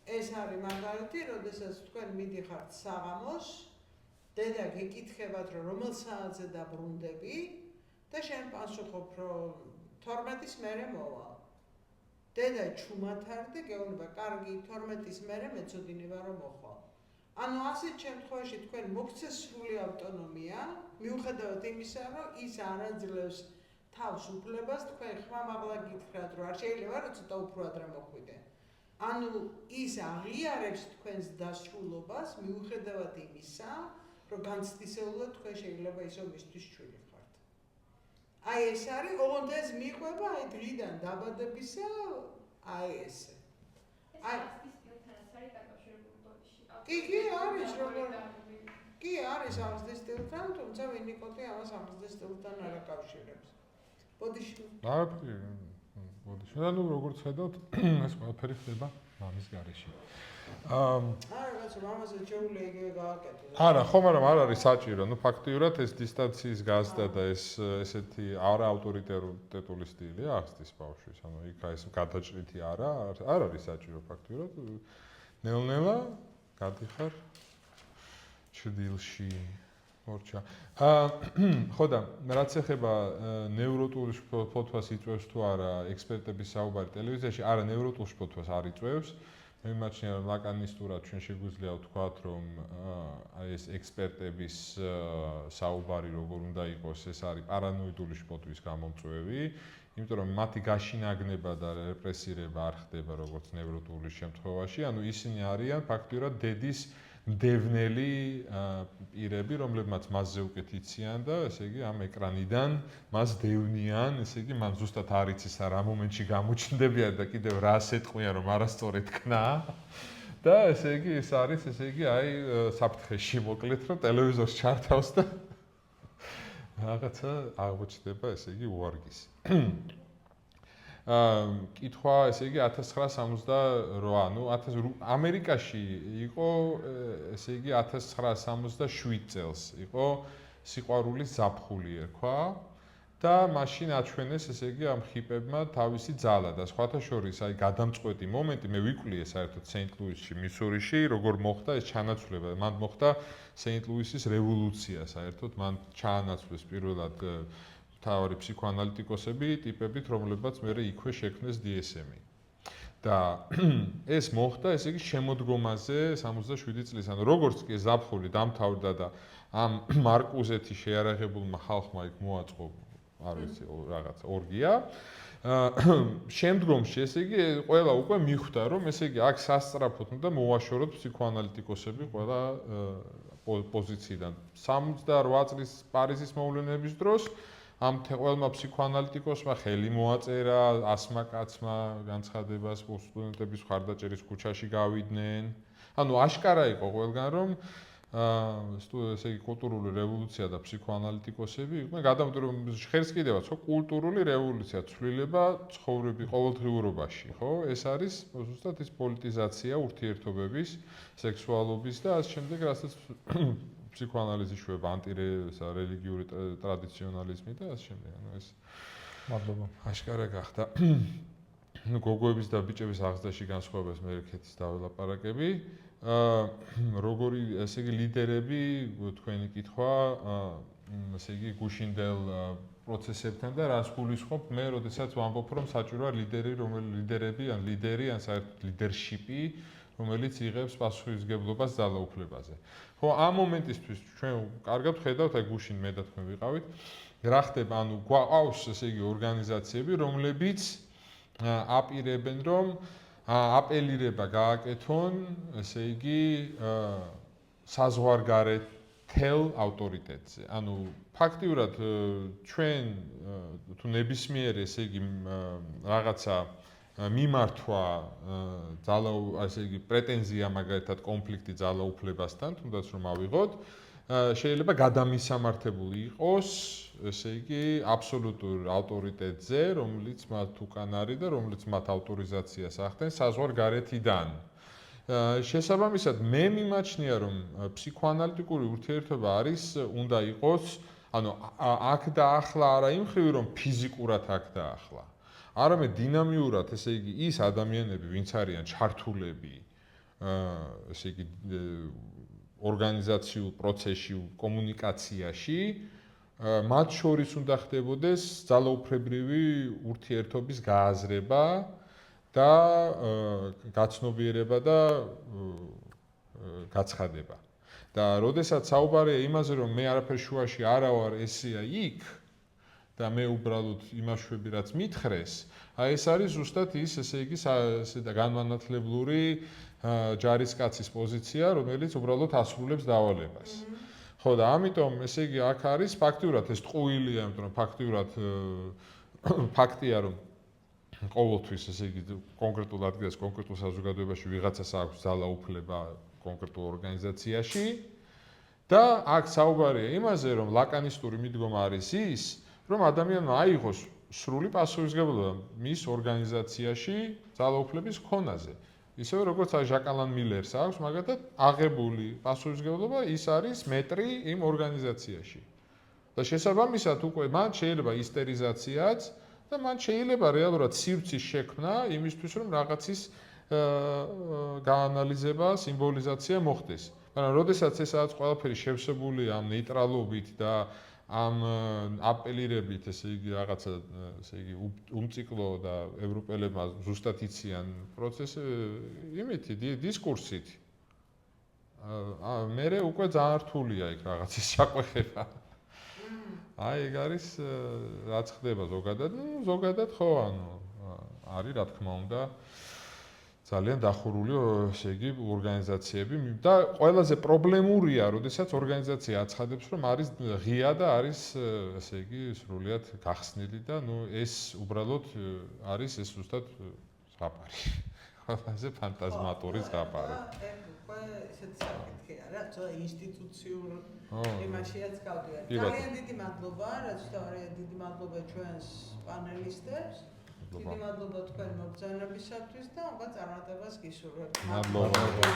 ეს არის მაგალითი, როდესაც თქვენ მიდიხართ საღამოს, დედა გეკითხებათ, რომ რომელ საათზე დაბრუნდები და შენ პასუხობ, რომ 12-ის მერე მოვალ. დედა ჩუმათარ და გეუბნება, კარგი, 12-ის მერე მეწოდინე ვარ რომ მოხვალ. ანუ ასეთ შემთხვევაში თქვენ მოგცეს სრული ავტონომია, მიუხედავად იმისა, რომ ის არ აძლევს თავს უფლებას, თქვენ ხმამაღლა გითხრათ, რომ არ შეიძლება რომ ცოტა უფრო ადრე მოხვიდე. ანუ ის აღიარებს თქვენს დასრულობას, მიუხედავად იმისა, რომ განცდისეულად თქვენ შეიძლება ისო მისთვის ჩვილი ხართ. აი ეს არის, ოღონდ ეს მიყვება აი დღიდან დაბადებისა, აი ესე. აი კი არის როგორ კი არის აღზრდის სტილთან, თუმცა ვინიკოტი ამას აღზრდის სტილთან არ აკავშირებს. ბოდიში. არაფერი. ბოდიში. ანუ როგორც ხედავთ, ეს ყველაფერი ხდება მამის გარეშე. არა, რაც მამაზე შეუძლია იგივე გააკეთოს. არა, ხომ არა, არ არის საჭირო. ნუ ფაქტიურად ეს დისტანციის გაზრდა და ეს ესეთი არა ავტორიტეტული სტილია აღზრდის ბავშვის. ანუ იქ ეს გადაჭრითი არ არის საჭირო ფაქტიურად. ნელ-ნელა გადიხარ ჩრდილში მორჩა. ხო და რაც ეხება ნევროტულ შფოთვას იწვევს თუ არა ექსპერტების საუბარი ტელევიზიაში, არა ნევროტულ შფოთვას არ იწვევს. მე მიმაჩნია რომ ლაკანისტურად ჩვენ შეგვიძლია ვთქვათ რომ აი ეს ექსპერტების საუბარი როგორ უნდა იყოს, ეს არის პარანოიდული შფოთვის გამომწვევი, იმიტომ რომ მათი გაშინაგნება და რეპრესირება არ ხდება როგორც ნევროტული შემთხვევაში, ანუ ისინი არიან ფაქტიურად დედის მდევნელი პირები, რომლებმაც მასზე უკეთ იციან და ესე იგი ამ ეკრანიდან მას დევნიან, ესე იგი მან ზუსტად არ იცის რა მომენტში გამოჩნდებიან და კიდევ რას ეტყვიან რომ არასწორად ქნა და ესე იგი ეს არის ესე იგი აი საფრთხეში მოკლედ რომ ტელევიზორს ჩართავს და რაღაცა აღმოჩნდება ესე იგი უარგისი. კითხვა, ესე იგი 1968, ну, ამერიკაში იყო, ესე იგი 1967 წელს იყო სიყვარულის ზაფხული ერქვა და მაშინ აჩვენეს, ესე იგი ამ ხიპებმა თავისი ძალა და სხვათა შორის აი გადამწყვეტი მომენტი, მე ვიკვლიე საერთოდ სეინტ-ლუისში, მისურიში, როგორ მოხდა ეს ჩანაცვლება. მან მოხდა სეინტ-ლუისის რევოლუცია საერთოდ, მან ჩაანაცვლეს პირველად თავი ფსიქოანალიტიკოსები ტიპებით, რომლებიც მერე იქვე შექმნეს DSM-ი. და ეს მოხდა, ესე იგი, შემოდგომაზე 67 წლის. ანუ როგორც კი ზაფხული დამთავრდა და ამ მარკუზეთი შეარაღებულმა ხალხმა იქ მოაწყო, არ ვიცი, რაღაც ორგია. შემდგომში, ესე იგი, ყველა უკვე მიხვდა, რომ ესე იგი, აქ სასწრაფოდ უნდა მოვაშოროთ ფსიქოანალიტიკოსები ყველა პოზიციიდან. 68 წლის პარიზის მოვლენების დროს ამ თეყველმა ფსიქოანალიტიკოსმა ხელი მოაწერა 100 კაცმა განცხადებას სტუდენტების ხარდაჭერის ქუჩაში გავიდნენ. ანუ აშკარა იყო ყველგან რომ ესე იგი კულტურული რევოლუცია და ფსიქოანალიტიკოსები იყვნენ გადამტვრობ ხერს კიდევაც ხო კულტურული რევოლუცია ცვლილება ცხოვრების ყოველდღიურობაში ხო ეს არის ზუსტად ის პოლიტიზაცია ურთიერთობების სექსუალობის და ამ შემდეგ რასაც ფსიქოანალიზი შვება ანტირელიგიური ტრადიციონალიზმი და ამ შემდეგ ანუ ეს მადლობა აშკარა გახდა ну გოგოების და ბიჭების აღზრდაში განსხვავებას მე ერთის დაველაპარაკები როგორი ესე იგი ლიდერები თქვენი კითხვა ესე იგი გუშინდელ პროცესებთან და რას გულისხმობ მე როდესაც ვამბობ რომ საჭიროა ლიდერები ან ლიდერი ან საერთოდ ლიდერშიპი რომელიც იღებს პასუხისმგებლობას ძალაუფლებაზე ხო ამ მომენტისთვის ჩვენ კარგად ხედავთ აი გუშინ მე და თქვენ ვიყავით რა ხდება ანუ გვაყავს ესე იგი ორგანიზაციები რომლებიც აპირებენ რომ აპელირება გააკეთონ, ესე იგი, საზღვარგარეთელ ავტორიტეტზე. ანუ ფაქტიურად ჩვენ თუ ნებისმიერ ესე იგი რაღაცა მიმართვა ესე იგი პრეტენზია მაგალითად კონფლიქტი ძალაუფლებასთან, თუნდაც რომ ავიღოთ, შეიძლება გადამისამართებული იყოს, ესე იგი, აბსოლუტურ ავტორიტეტზე, რომელიც მათ უკან არის და რომელიც მათ ავტორიზაციას ახდენს საზღვარგარეთიდან. შესაბამისად, მე მიმაჩნია, რომ ფსიქოანალიტიკური ურთიერთობა არის, უნდა იყოს, ანუ აქ და ახლა არა იმ ხრივ, რომ ფიზიკურად აქ და ახლა. არამედ დინამიურად, ესე იგი, ის ადამიანები, ვინც არიან ჩართულები, ესე იგი, ორგანიზაციულ პროცესში, კომუნიკაციაში, მათ შორის უნდა ხდებოდეს ძალაუფლებრივი ურთიერთობის გააზრება და გაცნობიერება და გაცხადება. და როდესაც საუბარია იმაზე, რომ მე არაფერ შუაში არა ვარ, ესეა იქ და მე უბრალოდ იმაშვები, რაც მითხრეს, აი ეს არის ზუსტად ის, ესე იგი, ესე და განმანათლებლური ჯარისკაცის პოზიცია, რომელიც უბრალოდ ასრულებს დავალებას. ხო და ამიტომ ესე იგი აქ არის ფაქტიურად ეს ტყუილია, იმიტომ რომ ფაქტიურად ფაქტია რომ ყოველთვის ესე იგი კონკრეტულ ადგილას, კონკრეტულ საზოგადოებაში ვიღაცას აქვს ძალაუფლება კონკრეტულ ორგანიზაციაში და აქ საუბარია იმაზე, რომ ლაკანისტური მიდგომა არის ის, რომ ადამიანმა აიღოს სრული პასუხისმგებლობა მის ორგანიზაციაში ძალაუფლების ქონაზე. ისევე როგორც ჟაკალან მილერს აქვს, მაგალითად, აღებული პასუხისმგებლობა ის არის მეტრი იმ ორგანიზაციაში. და შესაბამისად უკვე მან შეიძლება ისტერიზაციაც და მან შეიძლება რეალურად სივრცის შექმნა იმისთვის, რომ რაღაცის გაანალიზება, სიმბოლიზაცია მოხდეს. მაგრამ როდესაც ესაც ყველაფერი შევსებულია ამ ნეიტრალობით და ამ აპელირებით, ესე იგი რაღაცა, ესე იგი უმციკლო და ევროპელებმა ზუსტად იციან პროცესი, იმითი დისკურსით. მერე უკვე ძალიან რთულია იქ რაღაცის ჩაყვეხება. აი ეგ არის რაც ხდება ზოგადად, ну ზოგადად ხო, ანუ არის რა თქმა უნდა ძალიან დახურული, ესე იგი, ორგანიზაციები და ყველაზე პრობლემურია, როდესაც ორგანიზაცია აცხადებს, რომ არის ღია და არის, ესე იგი, სრულიად გახსნილი და ნუ ეს უბრალოდ არის ეს ზუსტად ზღაპარი. ყველაზე ფანტაზმატური ზღაპარი. უკვე ესეც საკითხი არა, ცოტა ინსტიტუციურ იმაშიაც გავდივართ. ძალიან დიდი მადლობა, რაც თავარია დიდი მადლობა ჩვენს პანელისტებს. დიდი მადლობა თქვენ მობრძანებისათვის და უკვე წარმატებას გისურვებთ. მადლობა.